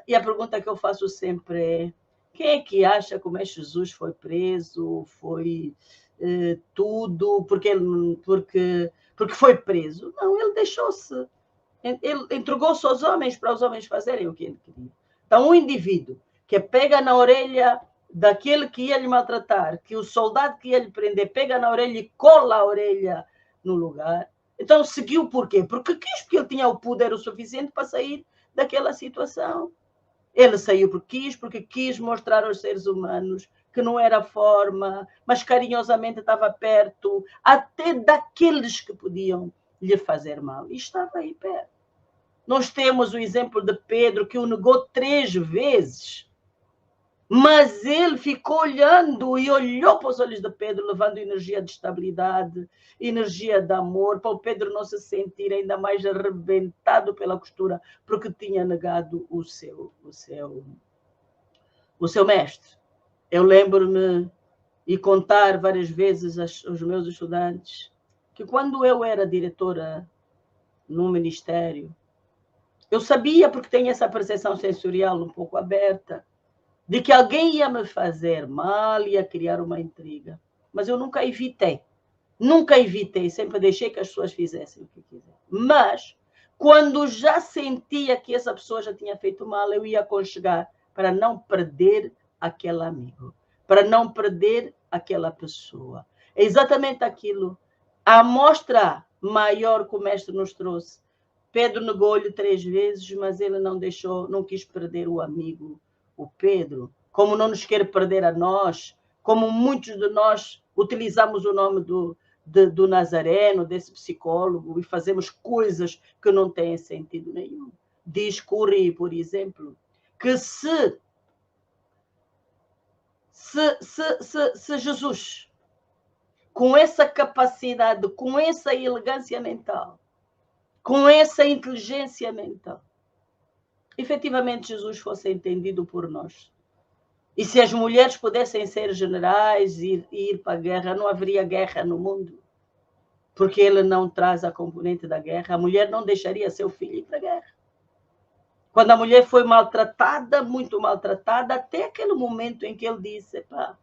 E a pergunta que eu faço sempre é, quem é que acha que o mestre Jesus foi preso, foi tudo, porque foi preso? Não, ele deixou-se, ele entregou-se aos homens para os homens fazerem o que ele queria. Então, um indivíduo que pega na orelha daquele que ia lhe maltratar, que o soldado que ia lhe prender pega na orelha e cola a orelha no lugar, então seguiu por quê? Porque ele tinha o poder o suficiente para sair daquela situação. Ele saiu porque quis mostrar aos seres humanos que não era forma, mas carinhosamente estava perto, até daqueles que podiam lhe fazer mal. E estava aí perto. Nós temos o exemplo de Pedro, que o negou 3 vezes, mas ele ficou olhando e olhou para os olhos de Pedro, levando energia de estabilidade, energia de amor, para o Pedro não se sentir ainda mais arrebentado pela costura, porque tinha negado o seu mestre. Eu lembro-me e contar várias vezes aos meus estudantes que quando eu era diretora no ministério, eu sabia, porque tenho essa percepção sensorial um pouco aberta, de que alguém ia me fazer mal, ia criar uma intriga. Mas eu nunca evitei, sempre deixei que as pessoas fizessem o que quiserem. Mas, quando já sentia que essa pessoa já tinha feito mal, eu ia aconchegar para não perder aquele amigo, para não perder aquela pessoa. É exatamente aquilo. A amostra maior que o mestre nos trouxe. Pedro negou-lhe 3 vezes, mas ele não quis perder o amigo, o Pedro, como não nos quer perder a nós, como muitos de nós utilizamos o nome do Nazareno, desse psicólogo, e fazemos coisas que não têm sentido nenhum. Diz Curry, por exemplo, que se Jesus, com essa capacidade, com essa elegância mental, com essa inteligência mental, efetivamente Jesus fosse entendido por nós, e se as mulheres pudessem ser generais e ir para a guerra, não haveria guerra no mundo, porque ele não traz a componente da guerra. A mulher não deixaria seu filho ir para a guerra. Quando a mulher foi maltratada, muito maltratada, até aquele momento em que ele disse, pá,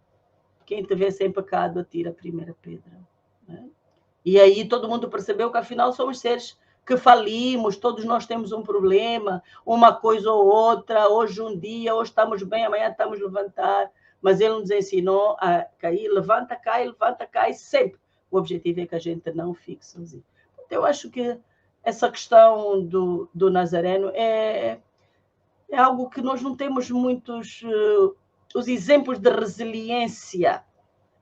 quem te vê sem pecado, atira a primeira pedra. Né? E aí todo mundo percebeu que afinal somos seres que falimos, todos nós temos um problema, uma coisa ou outra, hoje um dia, hoje estamos bem, amanhã estamos a levantar, mas ele nos ensinou a cair, levanta, cai, sempre. O objetivo é que a gente não fique sozinho. Então, eu acho que essa questão do Nazareno é algo que nós não temos muitos os exemplos de resiliência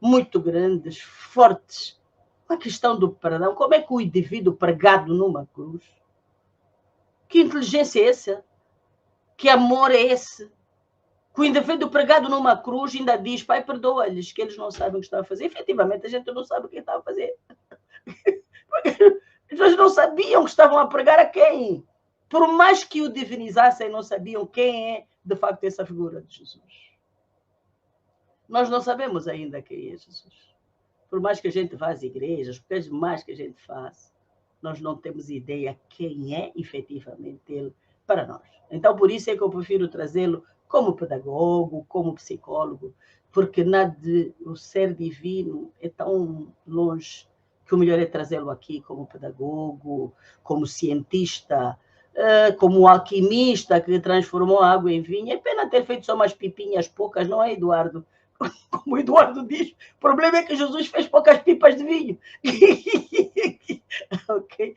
muito grandes, fortes. A questão do perdão, como é que o indivíduo pregado numa cruz, que inteligência é essa? Que amor é esse? Que o indivíduo pregado numa cruz ainda diz, Pai, perdoa-lhes, que eles não sabem o que estão a fazer. Efetivamente, a gente não sabe o que estava a fazer. Eles não sabiam que estavam a pregar a quem. Por mais que o divinizassem, não sabiam quem é, de facto, essa figura de Jesus. Nós não sabemos ainda quem é Jesus. Por mais que a gente vá às igrejas, por mais que a gente faça, nós não temos ideia quem é efetivamente ele para nós. Então, por isso é que eu prefiro trazê-lo como pedagogo, como psicólogo, porque o ser divino é tão longe que o melhor é trazê-lo aqui como pedagogo, como cientista, como alquimista que transformou a água em vinho. É pena ter feito só umas pipinhas poucas, não é, Eduardo? Como o Eduardo diz, o problema é que Jesus fez poucas pipas de vinho. Ok?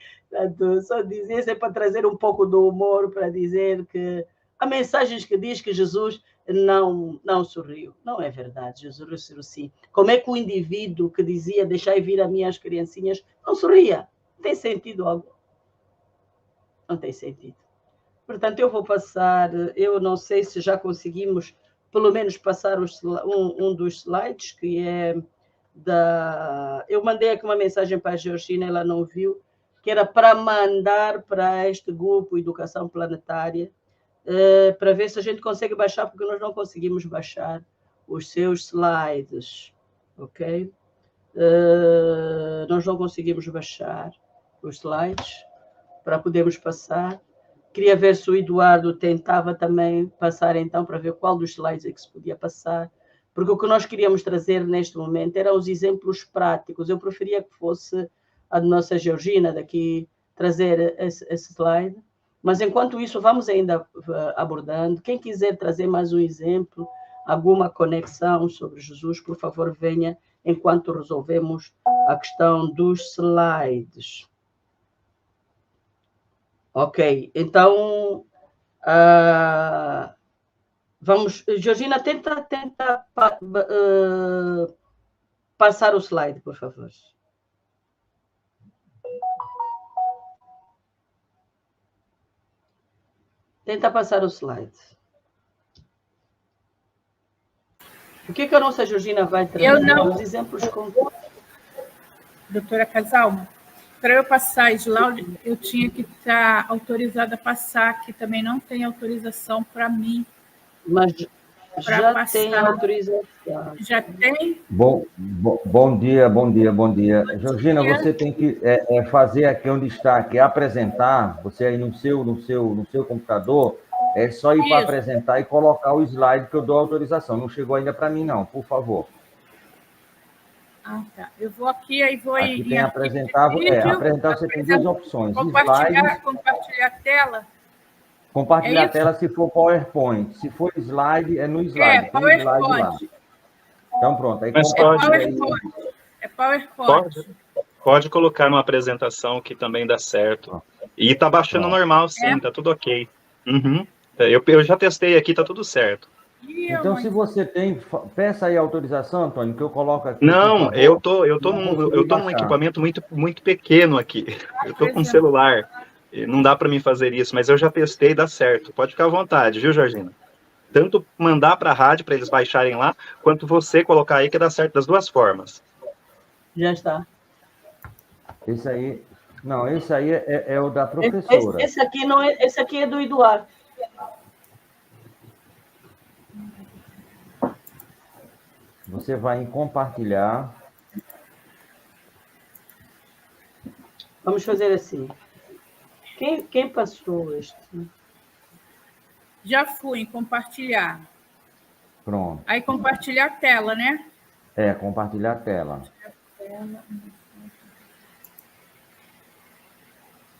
Só dizer isso é para trazer um pouco do humor, para dizer que há mensagens que diz que Jesus não sorriu. Não é verdade, Jesus sorriu sim. Como é que o indivíduo que dizia deixai vir a minhas criancinhas não sorria? Tem sentido algo? Não tem sentido. Portanto, eu vou passar, eu não sei se já conseguimos pelo menos passar um dos slides, que é eu mandei aqui uma mensagem para a Georgina, ela não viu, que era para mandar para este grupo Educação Planetária, para ver se a gente consegue baixar, porque nós não conseguimos baixar os seus slides, ok? Nós não conseguimos baixar os slides para podermos passar. Queria ver se o Eduardo tentava também passar, então, para ver qual dos slides é que se podia passar, porque o que nós queríamos trazer neste momento eram os exemplos práticos. Eu preferia que fosse a nossa Georgina daqui trazer esse slide, mas enquanto isso vamos ainda abordando. Quem quiser trazer mais um exemplo, alguma conexão sobre Jesus, por favor, venha enquanto resolvemos a questão dos slides. Ok, então vamos. Georgina, tenta passar o slide, por favor. Tenta passar o slide. O que a nossa Georgina vai trazer? Os exemplos concretos. Doutora Casalmo, para eu passar slide, eu tinha que estar autorizada a passar, que também não tem autorização para mim. Mas já passar. Tem autorização. Já tem? Bom dia. Georgina, você tem que fazer aqui onde está, aqui, apresentar, você aí no seu computador, é só ir para apresentar e colocar o slide que eu dou autorização. Não chegou ainda para mim, não, por favor. Ah, tá. Eu vou aqui, aí vou aqui tem apresentar você tem duas opções. Compartilhar a tela. Compartilhar a tela se for PowerPoint. Se for slide, é no slide. Tem slide lá. Então, pronto. Aí é PowerPoint. Pode colocar numa apresentação que também dá certo. E tá baixando normal, sim, tá tudo ok. Uhum. Eu já testei aqui, tá tudo certo. Então, se você tem, peça aí a autorização, Antônio, que eu coloco aqui. Não, eu tô num equipamento muito pequeno aqui. Eu tô com um celular. E não dá para mim fazer isso, mas eu já testei e dá certo. Pode ficar à vontade, viu, Georgina? Tanto mandar para a rádio para eles baixarem lá, quanto você colocar aí que dá certo das duas formas. Já está. Esse aí, não, esse aí é o da professora. Esse aqui não é, esse aqui é do Eduardo. Você vai em compartilhar. Vamos fazer assim. Quem passou este? Já fui em compartilhar. Pronto. Aí compartilhar a tela, né? Compartilhar a tela.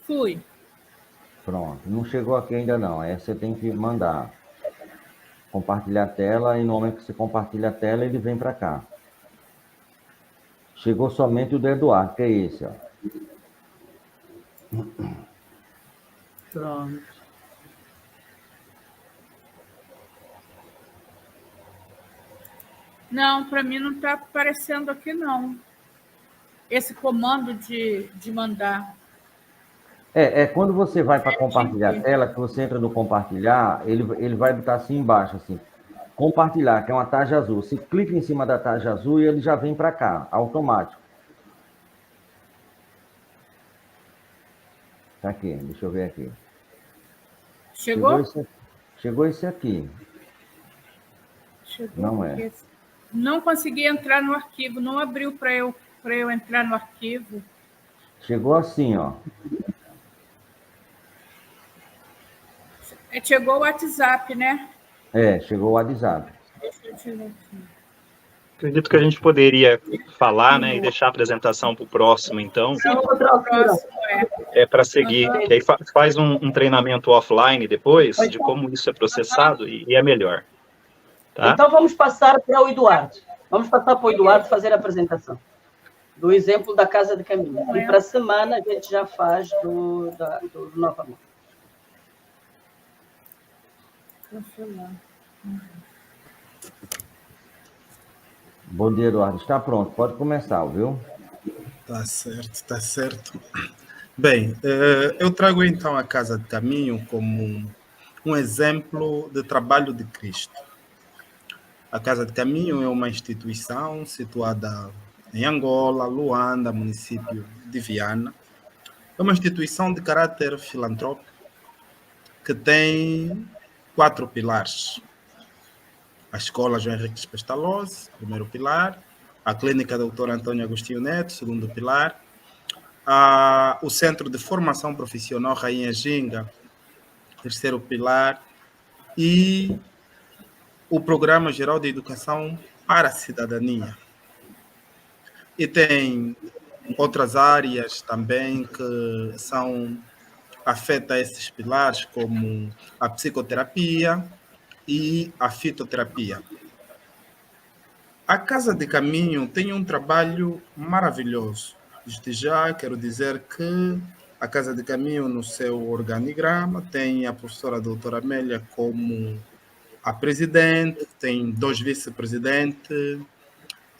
Fui. Pronto. Não chegou aqui ainda não. Aí você tem que mandar. Compartilhar a tela, e no momento que você compartilha a tela, ele vem para cá. Chegou somente o do Eduardo, que é esse, ó. Pronto. Não, para mim não está aparecendo aqui, não. Esse comando de mandar. Quando você vai para compartilhar a tela, que você entra no compartilhar, ele vai botar assim embaixo, assim, compartilhar, que é uma tarja azul. Você clica em cima da tarja azul e ele já vem para cá, automático. Tá aqui, deixa eu ver aqui. Chegou? Chegou esse aqui. Chegou. Não é. Não consegui entrar no arquivo, não abriu para eu entrar no arquivo. Chegou assim, ó. Chegou o WhatsApp, né? Chegou o WhatsApp. Deixa eu tirar aqui. Acredito que a gente poderia falar, né, e deixar a apresentação para o próximo, então. É para seguir. Que aí faz um treinamento offline depois, de como isso é processado, e é melhor. Tá? Então vamos passar para o Eduardo. Vamos passar para o Eduardo fazer a apresentação do exemplo da Casa de Caminho. E para a semana a gente já faz do Nova Amor. Bom dia, Eduardo. Está pronto, pode começar, viu? Tá certo, tá certo. Bem, eu trago então a Casa de Caminho como um exemplo de trabalho de Cristo. A Casa de Caminho é uma instituição situada em Angola, Luanda, município de Viana. É uma instituição de caráter filantrópico que tem 4 pilares. A Escola João Henriques Pestalozzi, primeiro pilar. A Clínica Dr. Antônio Agostinho Neto, segundo pilar. O Centro de Formação Profissional Rainha Ginga, terceiro pilar. E o Programa Geral de Educação para a Cidadania. E tem outras áreas também que são afetas a esses pilares, como a psicoterapia e a fitoterapia. A Casa de Caminho tem um trabalho maravilhoso. Desde já quero dizer que a Casa de Caminho, no seu organigrama, tem a professora doutora Amélia como a presidente, tem 2 vice-presidentes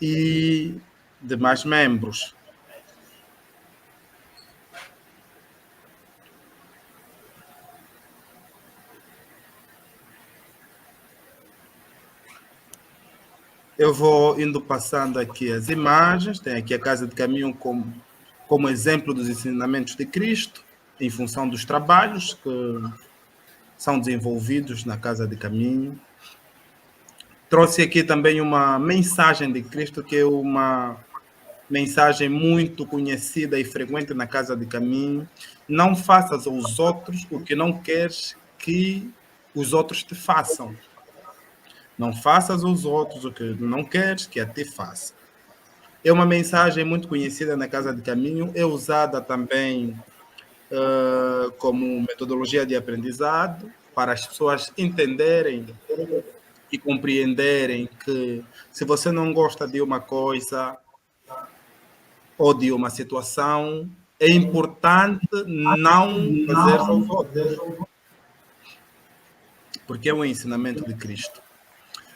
e demais membros. Eu vou indo passando aqui as imagens. Tem aqui a Casa de Caminho como exemplo dos ensinamentos de Cristo, em função dos trabalhos que são desenvolvidos na Casa de Caminho. Trouxe aqui também uma mensagem de Cristo, que é uma mensagem muito conhecida e frequente na Casa de Caminho. Não faças aos outros o que não queres que os outros te façam. Não faças aos outros o que não queres que a ti faça. É uma mensagem muito conhecida na Casa de Caminho, é usada também como metodologia de aprendizado, para as pessoas entenderem e compreenderem que se você não gosta de uma coisa ou de uma situação, é importante não fazer aos outros. Porque é um ensinamento de Cristo.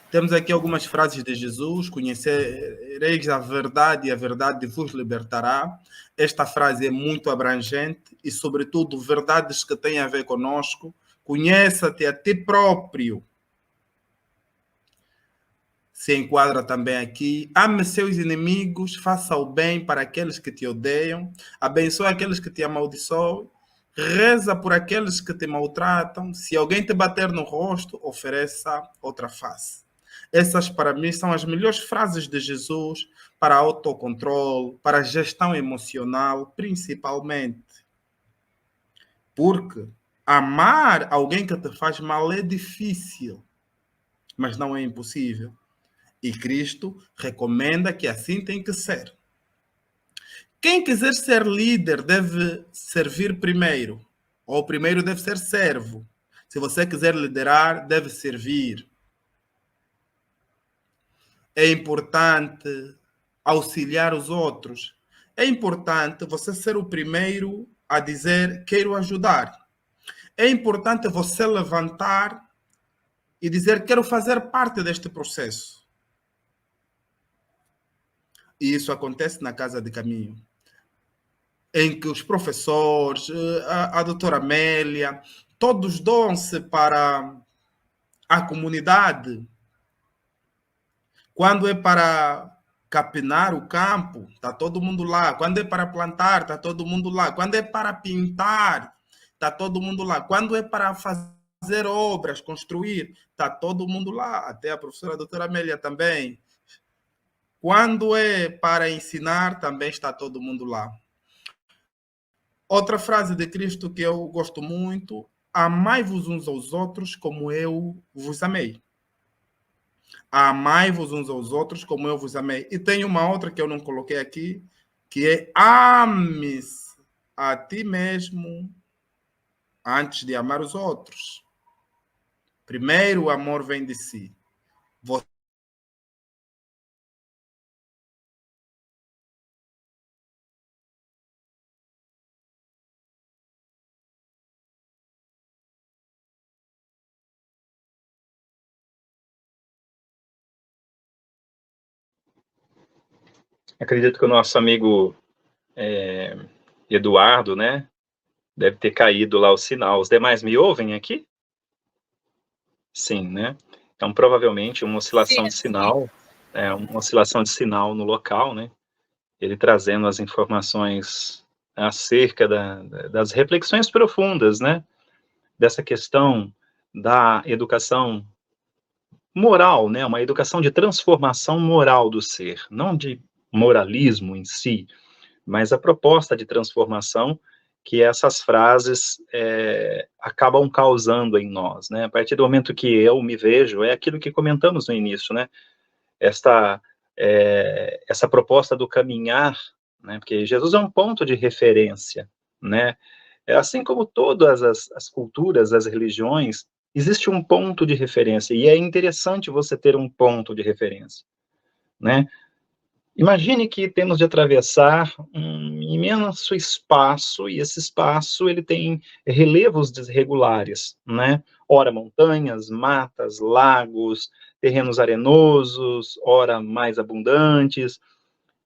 Temos aqui algumas frases de Jesus: conhecereis a verdade e a verdade vos libertará. Esta frase é muito abrangente e, sobretudo, verdades que têm a ver conosco. Conheça-te a ti próprio. Se enquadra também aqui. Ame seus inimigos, faça o bem para aqueles que te odeiam, abençoe aqueles que te amaldiçoam, reza por aqueles que te maltratam. Se alguém te bater no rosto, ofereça outra face. Essas, para mim, são as melhores frases de Jesus para autocontrole, para gestão emocional, principalmente. Porque amar alguém que te faz mal é difícil, mas não é impossível. E Cristo recomenda que assim tem que ser. Quem quiser ser líder deve servir primeiro, ou primeiro deve ser servo. Se você quiser liderar, deve servir. É importante auxiliar os outros. É importante você ser o primeiro a dizer, quero ajudar. É importante você levantar e dizer, quero fazer parte deste processo. E isso acontece na Casa de Caminho, em que os professores, a doutora Amélia, todos doam-se para a comunidade. Quando é para capinar o campo, está todo mundo lá. Quando é para plantar, está todo mundo lá. Quando é para pintar, está todo mundo lá. Quando é para fazer obras, construir, está todo mundo lá. Até a professora doutora Amélia também. Quando é para ensinar, também está todo mundo lá. Outra frase de Cristo que eu gosto muito: amai-vos uns aos outros como eu vos amei. Amai-vos uns aos outros como eu vos amei. E tem uma outra que eu não coloquei aqui, que é ames a ti mesmo antes de amar os outros. Primeiro o amor vem de si. Acredito que o nosso amigo Eduardo, né, deve ter caído lá o sinal. Os demais me ouvem aqui? Sim, né? Então, provavelmente, uma oscilação de sinal, uma oscilação de sinal no local, né? Ele trazendo as informações acerca das reflexões profundas, né? Dessa questão da educação moral, né? Uma educação de transformação moral do ser, não de moralismo em si, mas a proposta de transformação que essas frases acabam causando em nós, né? A partir do momento que eu me vejo, é aquilo que comentamos no início, né? Essa proposta do caminhar, né? Porque Jesus é um ponto de referência, né? Assim como todas as culturas, as religiões, existe um ponto de referência, e é interessante você ter um ponto de referência, né? Imagine que temos de atravessar um imenso espaço, e esse espaço ele tem relevos desregulares, né? Ora montanhas, matas, lagos, terrenos arenosos, ora mais abundantes.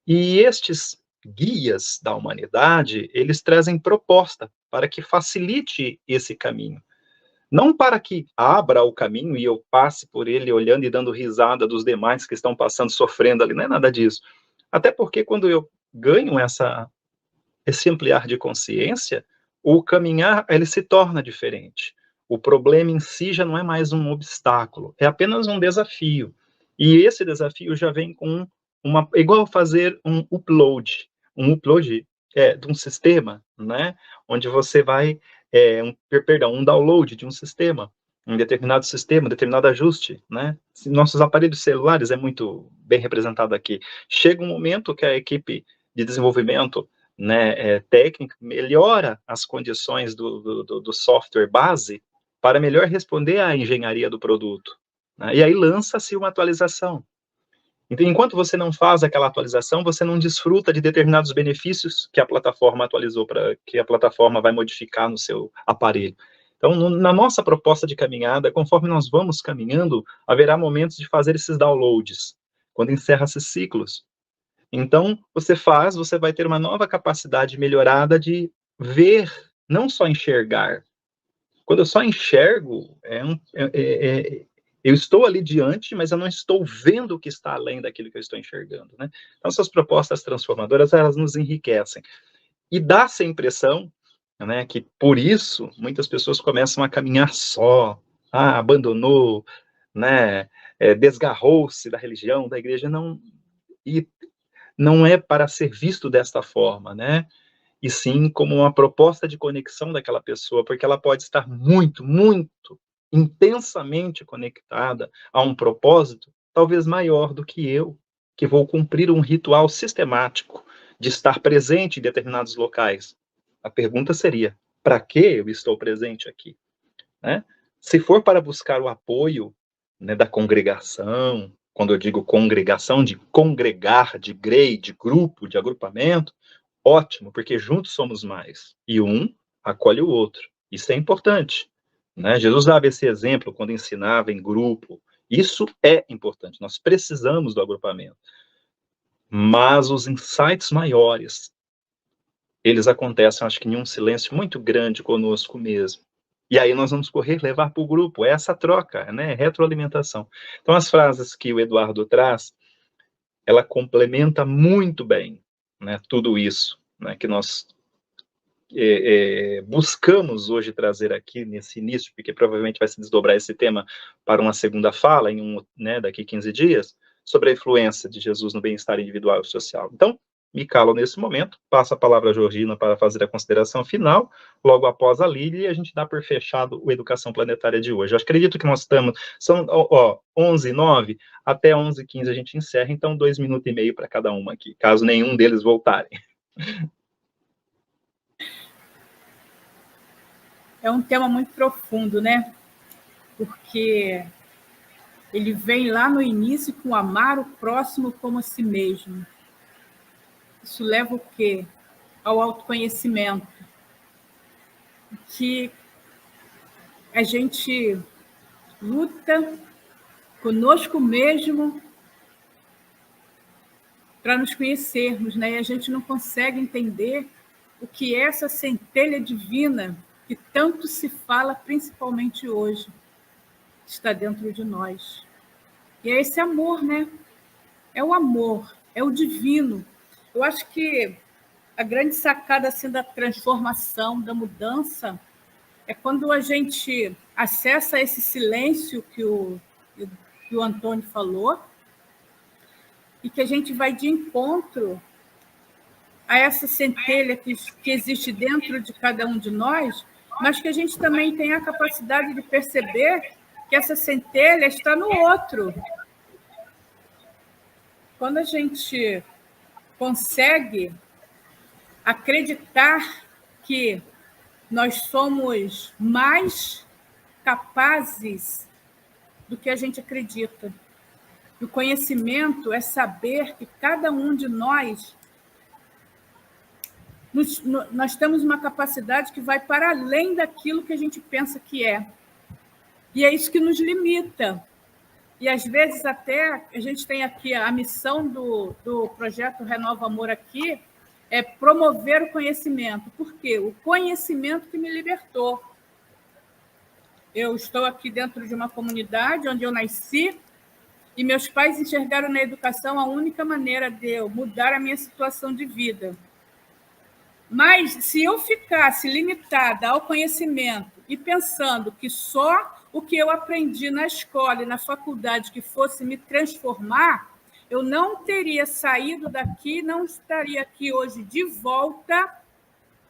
E estes guias da humanidade, eles trazem proposta para que facilite esse caminho. Não para que abra o caminho e eu passe por ele olhando e dando risada dos demais que estão passando, sofrendo ali, não é nada disso. Até porque quando eu ganho esse ampliar de consciência, o caminhar, ele se torna diferente. O problema em si já não é mais um obstáculo, é apenas um desafio. E esse desafio já vem com igual fazer um upload de um sistema, né? Onde você vai, um download de um sistema, um determinado sistema, um determinado ajuste, né? Nossos aparelhos celulares é muito bem representado aqui. Chega um momento que a equipe de desenvolvimento, né, técnico, melhora as condições do software base para melhor responder à engenharia do produto, né? E aí lança-se uma atualização. Então, enquanto você não faz aquela atualização, você não desfruta de determinados benefícios que a plataforma atualizou, que a plataforma vai modificar no seu aparelho. Então, na nossa proposta de caminhada, conforme nós vamos caminhando, haverá momentos de fazer esses downloads, quando encerra esses ciclos. Então, você vai ter uma nova capacidade melhorada de ver, não só enxergar. Quando eu só enxergo, eu estou ali diante, mas eu não estou vendo o que está além daquilo que eu estou enxergando, né? Então, essas propostas transformadoras, elas nos enriquecem. E dá-se a impressão, né, que por isso muitas pessoas começam a caminhar só, abandonou, né, desgarrou-se da religião, da igreja, e não é para ser visto desta forma, né? E sim como uma proposta de conexão daquela pessoa, porque ela pode estar muito, muito intensamente conectada a um propósito, talvez maior do que eu, que vou cumprir um ritual sistemático de estar presente em determinados locais. A pergunta seria, para que eu estou presente aqui? Né? Se for para buscar o apoio, né, da congregação, quando eu digo congregação, de congregar, de grey, de grupo, de agrupamento, ótimo, porque juntos somos mais. E um acolhe o outro. Isso é importante. Né? Jesus dava esse exemplo quando ensinava em grupo. Isso é importante. Nós precisamos do agrupamento. Mas os insights maiores, eles acontecem, acho que em um silêncio muito grande conosco mesmo. E aí nós vamos levar para o grupo, essa troca, né? Retroalimentação. Então, as frases que o Eduardo traz, ela complementa muito bem, né, tudo isso, né, que nós buscamos hoje trazer aqui nesse início, porque provavelmente vai se desdobrar esse tema para uma segunda fala, daqui 15 dias, sobre a influência de Jesus no bem-estar individual e social. Então, me calo nesse momento, passo a palavra a Georgina para fazer a consideração final, logo após a Lília, e a gente dá por fechado o Educação Planetária de hoje. Eu acredito que nós estamos, são 11h09, até 11h15 a gente encerra, então 2 minutos e meio para cada uma aqui, caso nenhum deles voltarem. É um tema muito profundo, né? Porque ele vem lá no início com amar o próximo como a si mesmo. Isso leva o quê? Ao autoconhecimento. Que a gente luta conosco mesmo para nos conhecermos, né? E a gente não consegue entender o que é essa centelha divina que tanto se fala, principalmente hoje, está dentro de nós. E é esse amor, né? É o amor, é o divino. Eu acho que a grande sacada assim, da transformação, da mudança, é quando a gente acessa esse silêncio que o Antônio falou e que a gente vai de encontro a essa centelha que existe dentro de cada um de nós, mas que a gente também tem a capacidade de perceber que essa centelha está no outro. Quando a gente consegue acreditar que nós somos mais capazes do que a gente acredita. O conhecimento é saber que cada um de nós temos uma capacidade que vai para além daquilo que a gente pensa que é. E é isso que nos limita. E, às vezes, até a gente tem aqui a missão do projeto Renova Amor aqui, é promover o conhecimento. Por quê? O conhecimento que me libertou. Eu estou aqui dentro de uma comunidade onde eu nasci e meus pais enxergaram na educação a única maneira de eu mudar a minha situação de vida. Mas, se eu ficasse limitada ao conhecimento e pensando que só o que eu aprendi na escola e na faculdade que fosse me transformar, eu não teria saído daqui, não estaria aqui hoje de volta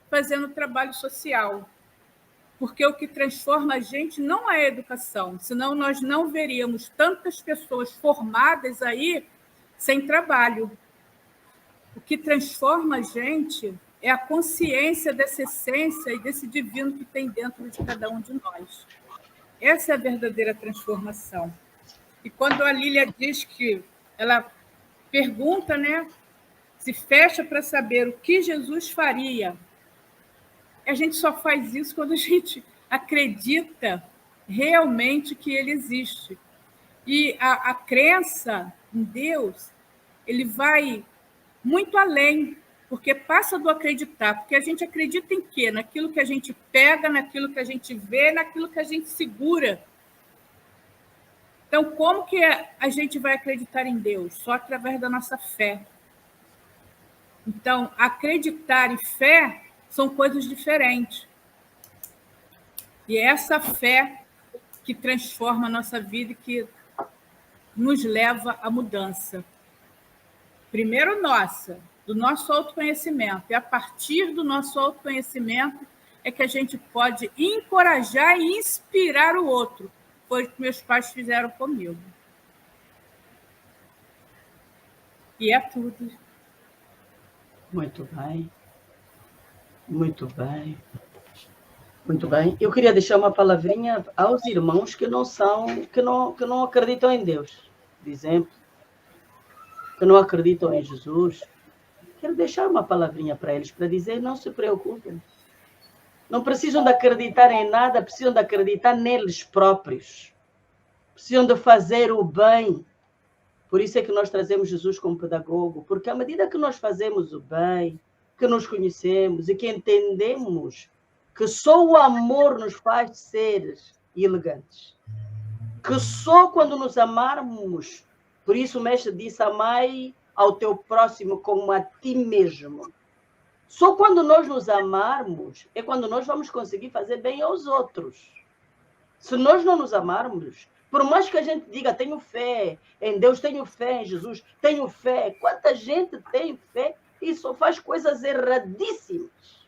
fazendo trabalho social. Porque o que transforma a gente não é a educação, senão nós não veríamos tantas pessoas formadas aí sem trabalho. O que transforma a gente é a consciência dessa essência e desse divino que tem dentro de cada um de nós. Essa é a verdadeira transformação. E quando a Lília diz que ela pergunta, né, se fecha para saber o que Jesus faria, a gente só faz isso quando a gente acredita realmente que ele existe. E a crença em Deus, ele vai muito além, porque passa do acreditar, porque a gente acredita em quê? Naquilo que a gente pega, naquilo que a gente vê, naquilo que a gente segura. Então, como que a gente vai acreditar em Deus? Só através da nossa fé. Então, acreditar e fé são coisas diferentes. E é essa fé que transforma a nossa vida e que nos leva à mudança. Primeiro do nosso autoconhecimento. E a partir do nosso autoconhecimento é que a gente pode encorajar e inspirar o outro. Foi o que meus pais fizeram comigo. E é tudo. Muito bem. Muito bem. Muito bem. Eu queria deixar uma palavrinha aos irmãos que não acreditam em Deus, por exemplo, que não acreditam em Jesus. Quero deixar uma palavrinha para eles, para dizer, não se preocupem. Não precisam de acreditar em nada, precisam de acreditar neles próprios. Precisam de fazer o bem. Por isso é que nós trazemos Jesus como pedagogo, porque à medida que nós fazemos o bem, que nos conhecemos e que entendemos que só o amor nos faz ser elegantes, que só quando nos amarmos, por isso o mestre disse, amai ao teu próximo como a ti mesmo. Só quando nós nos amarmos é quando nós vamos conseguir fazer bem aos outros. Se nós não nos amarmos, por mais que a gente diga, tenho fé em Deus, tenho fé em Jesus, tenho fé, quanta gente tem fé e só faz coisas erradíssimas.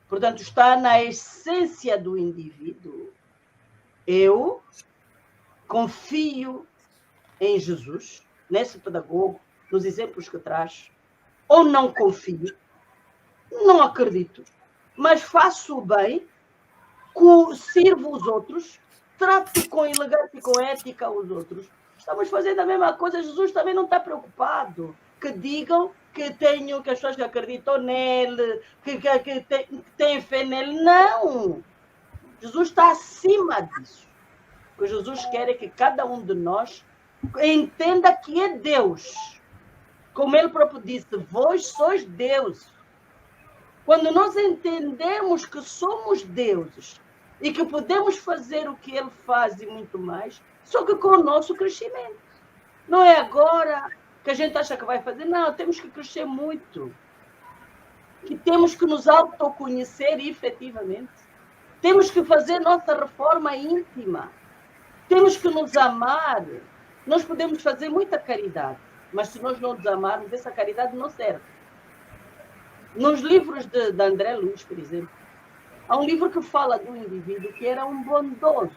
Portanto, está na essência do indivíduo. Eu confio em Jesus, nesse pedagogo, nos exemplos que traz, ou não confio, não acredito, mas faço o bem, sirvo os outros, trato com elegância e com ética os outros. Estamos fazendo a mesma coisa, Jesus também não está preocupado. Que digam que as pessoas que acreditam nele, que têm fé nele. Não! Jesus está acima disso. O que Jesus quer é que cada um de nós entenda que é Deus. Como ele próprio disse, vós sois Deus. Quando nós entendemos que somos deuses e que podemos fazer o que ele faz e muito mais, só que com o nosso crescimento. Não é agora que a gente acha que vai fazer. Não, temos que crescer muito. E temos que nos autoconhecer efetivamente. Temos que fazer nossa reforma íntima. Temos que nos amar. Nós podemos fazer muita caridade, mas se nós não nos amarmos, essa caridade não serve. Nos livros de André Luiz, por exemplo, há um livro que fala de um indivíduo que era um bondoso,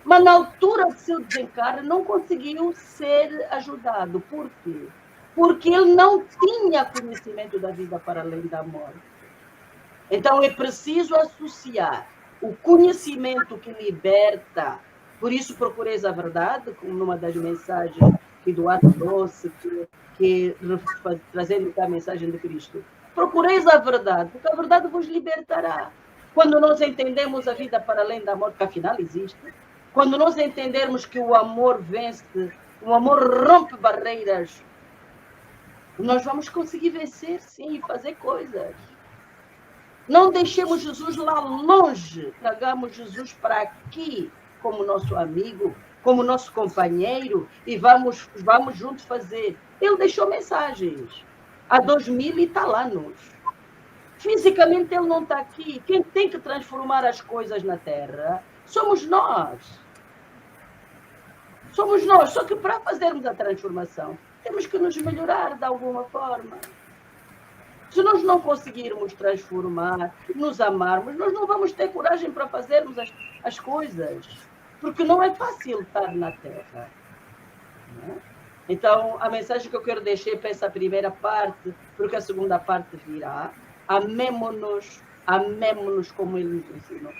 mas na altura do seu desencarne não conseguiu ser ajudado. Por quê? Porque ele não tinha conhecimento da vida para além da morte. Então é preciso associar o conhecimento que liberta. Por isso procureis a verdade, como numa das mensagens que Eduardo trouxe, que trazendo a mensagem de Cristo. Procureis a verdade, porque a verdade vos libertará. Quando nós entendemos a vida para além da morte, que afinal existe, quando nós entendermos que o amor vence, o amor rompe barreiras, nós vamos conseguir vencer, sim, e fazer coisas. Não deixemos Jesus lá longe, tragamos Jesus para aqui, como nosso amigo, como nosso companheiro, e vamos juntos fazer. Ele deixou mensagens. Há 2000 e está lá nos. Fisicamente ele não está aqui. Quem tem que transformar as coisas na Terra somos nós. Somos nós. Só que para fazermos a transformação, temos que nos melhorar de alguma forma. Se nós não conseguirmos transformar, nos amarmos, nós não vamos ter coragem para fazermos as coisas. Porque não é fácil estar na Terra. Não é? Então, a mensagem que eu quero deixar para essa primeira parte, porque a segunda parte virá, amemo-nos como ele nos ensinou.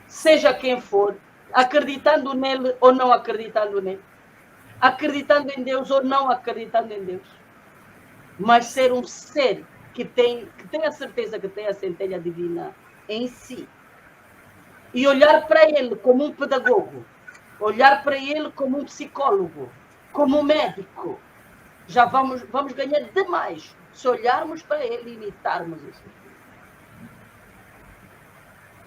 Seja quem for, acreditando nele ou não acreditando nele, acreditando em Deus ou não acreditando em Deus, mas ser um ser que tem a certeza que tem a centelha divina em si. E olhar para ele como um pedagogo, olhar para ele como um psicólogo, como um médico. Já vamos ganhar demais se olharmos para ele e imitarmos isso.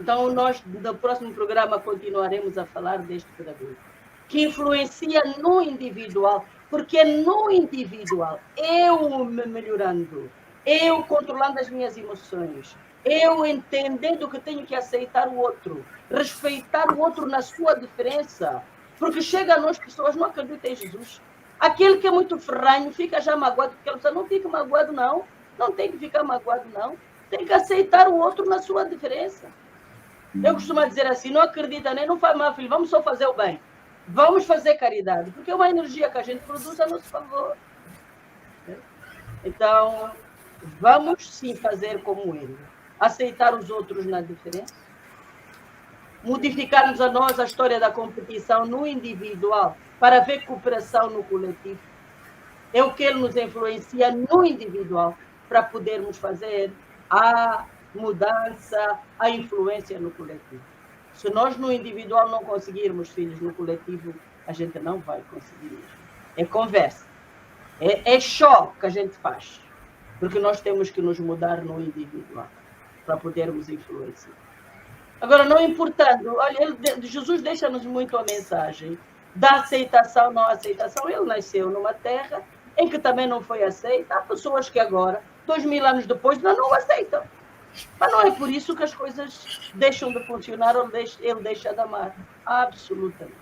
Então, nós, no próximo programa, continuaremos a falar deste pedagogo, que influencia no individual, porque é no individual, eu me melhorando, eu controlando as minhas emoções, eu entendendo que tenho que aceitar o outro, respeitar o outro na sua diferença, porque chega a nós pessoas, não acreditam em Jesus. Aquele que é muito ferranho fica já magoado, porque ele diz, não fica magoado não tem que ficar magoado não, tem que aceitar o outro na sua diferença. Eu costumo dizer assim, não acredita nem, não faz mal, filho, vamos só fazer o bem. Vamos fazer caridade, porque é uma energia que a gente produz a nosso favor. Então, vamos sim fazer como ele. Aceitar os outros na diferença. Modificarmos a nós a história da competição no individual para ver cooperação no coletivo. É o que ele nos influencia no individual para podermos fazer a mudança, a influência no coletivo. Se nós no individual não conseguirmos, filhos, no coletivo, a gente não vai conseguir. É conversa. É show que a gente faz. Porque nós temos que nos mudar no individual para podermos influenciar. Agora, não importando, olha, Jesus deixa-nos muito a mensagem da aceitação, não aceitação. Ele nasceu numa terra em que também não foi aceita. Há pessoas que agora, 2000 anos depois, não o aceitam. Mas não é por isso que as coisas deixam de funcionar ou ele deixa de amar. Absolutamente.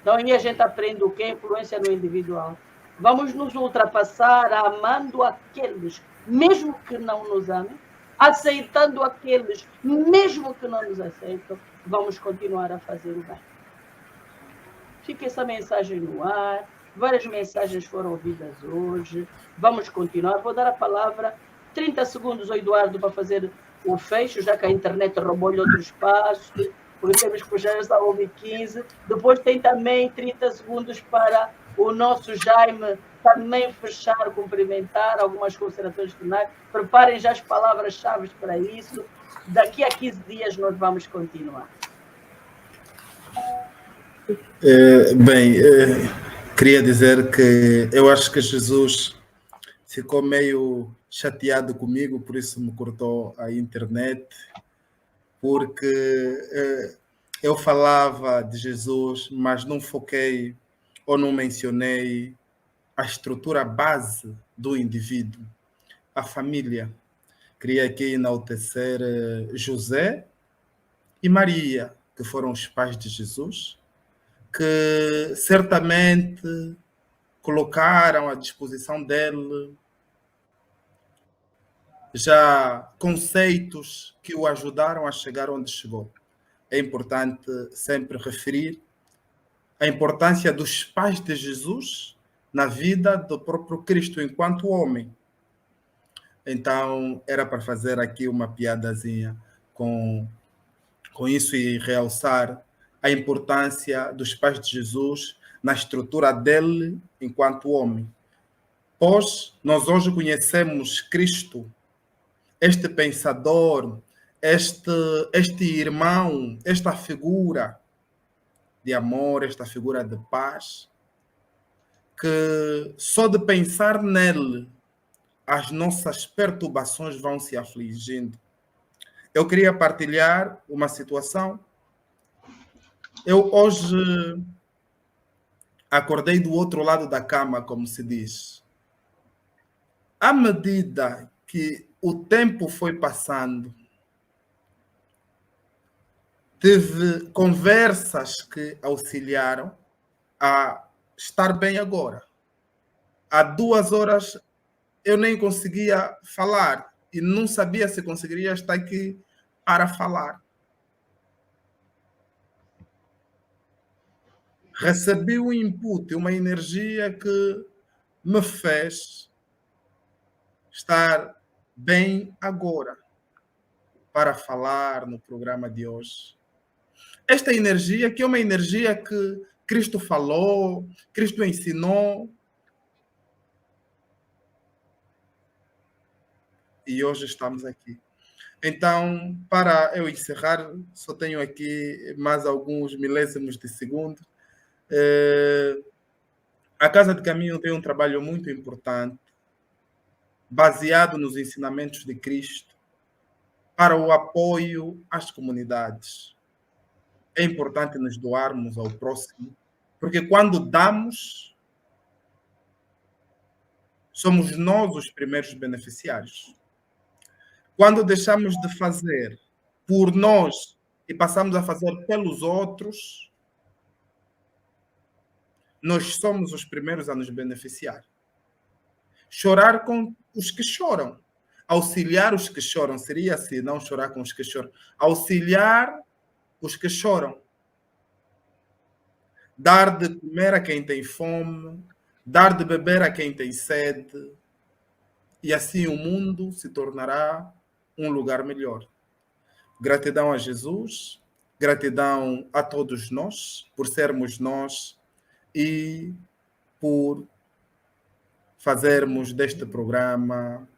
Então, aí a gente aprende o que é influência no individual. Vamos nos ultrapassar amando aqueles, mesmo que não nos amem, aceitando aqueles, mesmo que não nos aceitam, vamos continuar a fazer o bem. Fica essa mensagem no ar. Várias mensagens foram ouvidas hoje. Vamos continuar. Vou dar a palavra 30 segundos ao Eduardo para fazer o fecho, já que a internet roubou-lhe outro espaço, porque temos que puxar essa 1h15. Depois tem também 30 segundos para o nosso Jaime também fechar, cumprimentar, algumas considerações finais. Preparem já as palavras-chave para isso. Daqui a 15 dias nós vamos continuar. Queria dizer que eu acho que Jesus ficou meio chateado comigo, por isso me cortou a internet, porque eu falava de Jesus, mas não foquei ou não mencionei a estrutura base do indivíduo, a família. Queria aqui enaltecer José e Maria, que foram os pais de Jesus, que certamente colocaram à disposição dele já conceitos que o ajudaram a chegar onde chegou. É importante sempre referir a importância dos pais de Jesus na vida do próprio Cristo enquanto homem. Então, era para fazer aqui uma piadazinha com isso e realçar a importância dos pais de Jesus na estrutura dele enquanto homem. Pois nós hoje conhecemos Cristo, este pensador, este irmão, esta figura de amor, esta figura de paz, que só de pensar nele as nossas perturbações vão se afligindo. Eu queria partilhar uma situação. Eu hoje acordei do outro lado da cama, como se diz. À medida que o tempo foi passando, tive conversas que auxiliaram a estar bem agora. Há 2 horas eu nem conseguia falar e não sabia se conseguiria estar aqui para falar. Recebi um input, uma energia que me fez estar bem agora para falar no programa de hoje. Esta energia, que é uma energia que Cristo falou, Cristo ensinou, e hoje estamos aqui. Então, para eu encerrar, só tenho aqui mais alguns milésimos de segundo. A Casa de Caminho tem um trabalho muito importante, baseado nos ensinamentos de Cristo, para o apoio às comunidades. É importante nos doarmos ao próximo, porque quando damos, somos nós os primeiros beneficiários. Quando deixamos de fazer por nós e passamos a fazer pelos outros, nós somos os primeiros a nos beneficiar. Chorar com os que choram. Auxiliar os que choram. Seria assim, não chorar com os que choram. Auxiliar os que choram. Dar de comer a quem tem fome. Dar de beber a quem tem sede. E assim o mundo se tornará um lugar melhor. Gratidão a Jesus. Gratidão a todos nós, por sermos nós e por fazermos deste programa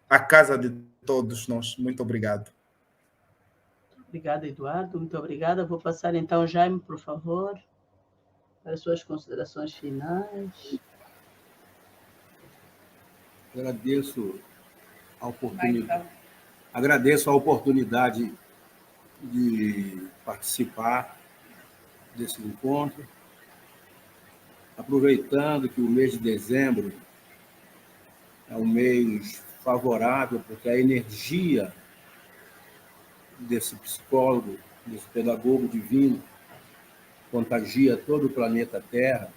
a casa de todos nós. Muito obrigado. Obrigada, Eduardo. Muito obrigada. Vou passar então, Jaime, por favor, para as suas considerações finais. Agradeço a oportunidade de participar desse encontro, aproveitando que o mês de dezembro é um mês favorável, porque a energia desse psicólogo, desse pedagogo divino, contagia todo o planeta Terra.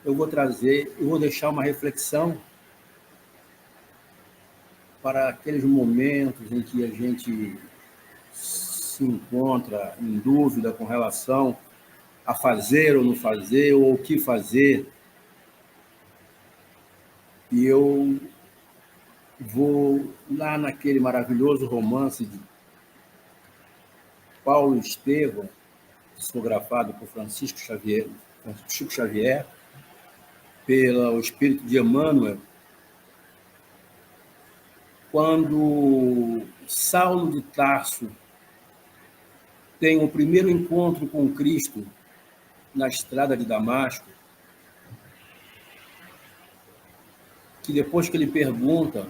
Eu vou deixar uma reflexão para aqueles momentos em que a gente se encontra em dúvida com relação a fazer ou não fazer, ou o que fazer. E eu vou lá naquele maravilhoso romance de Paulo Estevam, psicografado por Francisco Xavier, pelo Espírito de Emmanuel, quando Saulo de Tarso tem o primeiro encontro com Cristo na estrada de Damasco, que depois que ele pergunta: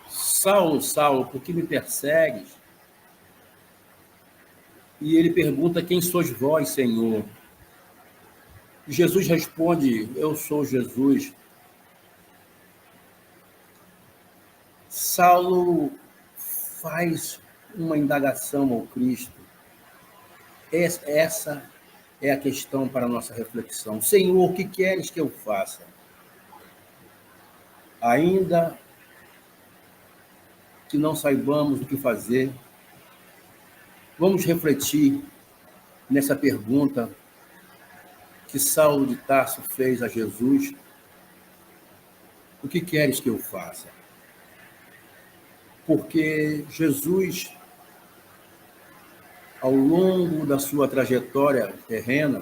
Saulo, Saulo, por que me persegues? E ele pergunta: quem sois vós, Senhor? E Jesus responde: eu sou Jesus. Saulo faz uma indagação ao Cristo. Essa é a questão para a nossa reflexão. Senhor, o que queres que eu faça? Ainda que não saibamos o que fazer, vamos refletir nessa pergunta que Saulo de Tarso fez a Jesus: o que queres que eu faça? Porque Jesus, ao longo da sua trajetória terrena,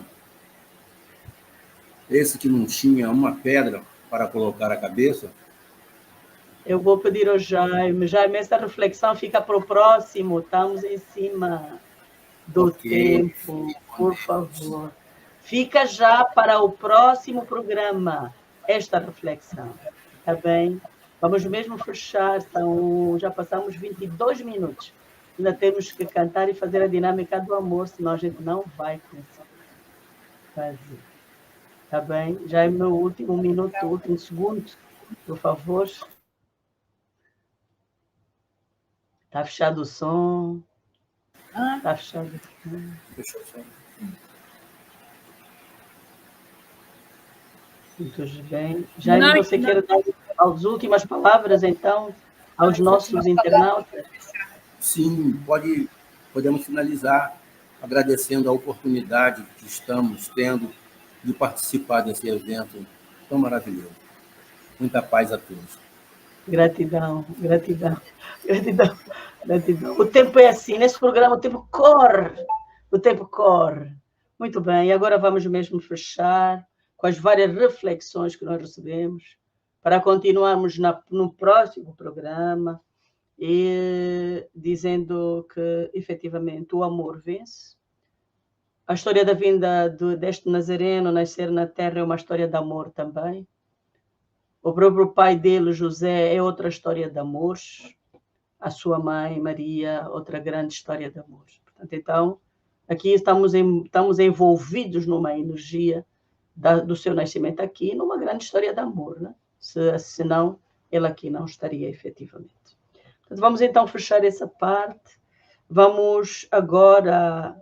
esse que não tinha uma pedra para colocar a cabeça. Eu vou pedir ao Jaime. Jaime, essa reflexão fica para o próximo. Estamos em cima do tempo, por favor. Fica já para o próximo programa esta reflexão. Está bem? Vamos mesmo fechar. Já passamos 22 minutos. Ainda temos que cantar e fazer a dinâmica do amor, senão a gente não vai conseguir fazer. Está bem? Jaime, no último minuto, último segundo, por favor. Está fechado o som. Está fechado o som. Fechou o som. Muito bem. Jaime, você quer dar as últimas palavras, então, aos nossos internautas? Sim, podemos finalizar agradecendo a oportunidade que estamos tendo de participar desse evento tão maravilhoso. Muita paz a todos. Gratidão, gratidão, gratidão, gratidão. O tempo é assim, nesse programa o tempo corre, o tempo corre. Muito bem, e agora vamos mesmo fechar com as várias reflexões que nós recebemos, para continuarmos no próximo programa, e dizendo que, efetivamente, o amor vence. A história da vinda deste Nazareno nascer na terra é uma história de amor também. O próprio pai dele, José, é outra história de amor. A sua mãe, Maria, outra grande história de amor. Portanto, então, aqui estamos envolvidos numa energia do seu nascimento aqui, numa grande história de amor, né? Senão, ele aqui não estaria efetivamente. Portanto, vamos então fechar essa parte. Vamos agora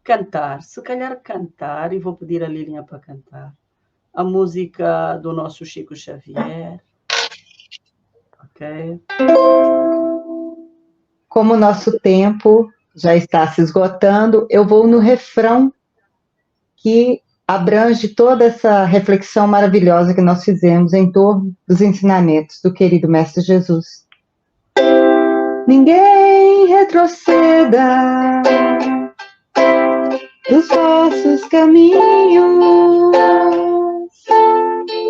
cantar, se calhar cantar, e vou pedir a Lilian para cantar, a música do nosso Chico Xavier. Ok? Como o nosso tempo já está se esgotando, eu vou no refrão que abrange toda essa reflexão maravilhosa que nós fizemos em torno dos ensinamentos do querido Mestre Jesus. Ninguém retroceda dos vossos caminhos,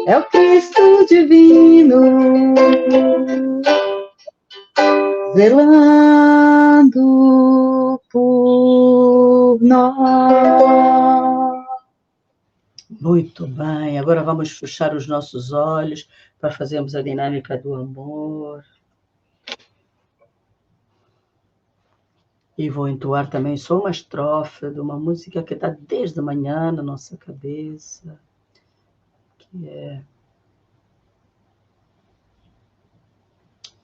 é o Cristo divino, zelando por nós. Muito bem, agora vamos fechar os nossos olhos para fazermos a dinâmica do amor. E vou entoar também só uma estrofe de uma música que está desde a manhã na nossa cabeça, que é: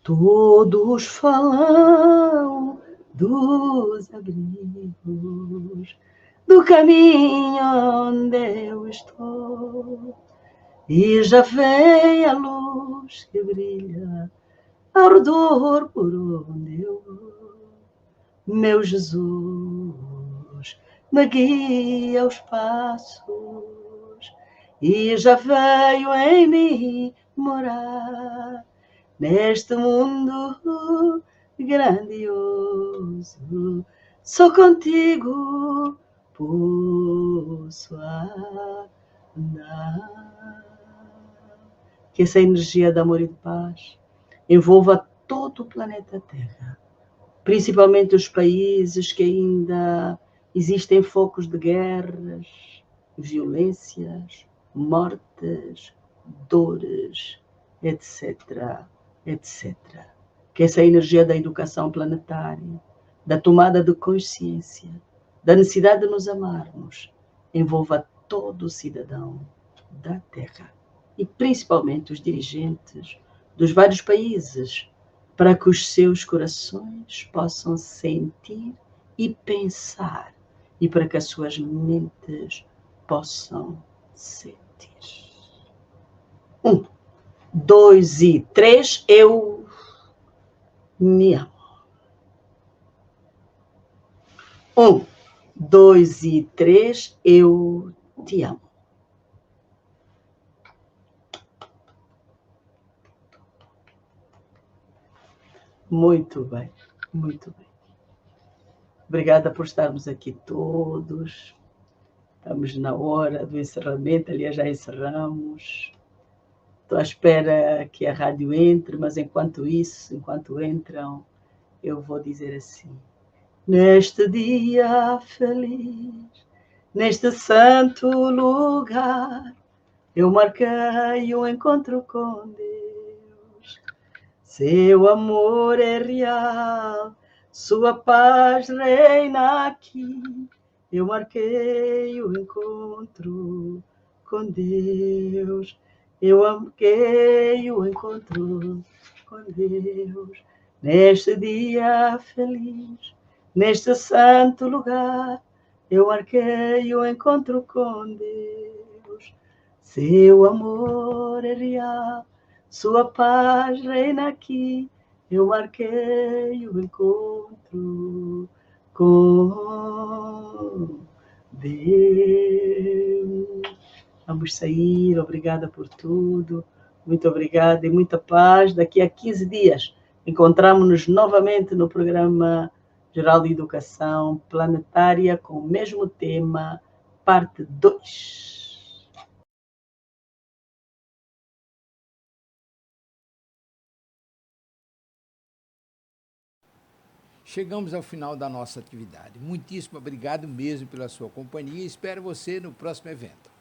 todos falam dos abrigos, do caminho onde eu estou, e já vem a luz que brilha ao redor por onde eu vou. Meu Jesus me guia os passos e já veio em mim morar neste mundo grandioso. Só contigo posso andar. Que essa energia de amor e de paz envolva todo o planeta Terra, principalmente os países que ainda existem focos de guerras, violências, mortes, dores, etc., etc. Que essa energia da educação planetária, da tomada de consciência, da necessidade de nos amarmos, envolva todo o cidadão da Terra e principalmente os dirigentes dos vários países, para que os seus corações possam sentir e pensar, e para que as suas mentes possam sentir. 1, 2 e 3, eu me amo. 1, 2 e 3, eu te amo. Muito bem, muito bem. Obrigada por estarmos aqui todos. Estamos na hora do encerramento, aliás, já encerramos. Estou à espera que a rádio entre, mas enquanto entram, eu vou dizer assim: neste dia feliz, neste santo lugar, eu marquei um encontro com Deus. Seu amor é real, sua paz reina aqui. Eu marquei o encontro com Deus. Eu marquei o encontro com Deus. Neste dia feliz, neste santo lugar, eu marquei o encontro com Deus. Seu amor é real, sua paz reina aqui. Eu marquei o encontro com Deus. Vamos sair, obrigada por tudo, muito obrigada e muita paz. Daqui a 15 dias encontramos-nos novamente no programa Geral de Educação Planetária com o mesmo tema, parte 2. chegamos ao final da nossa atividade. Muitíssimo obrigado mesmo pela sua companhia e espero você no próximo evento.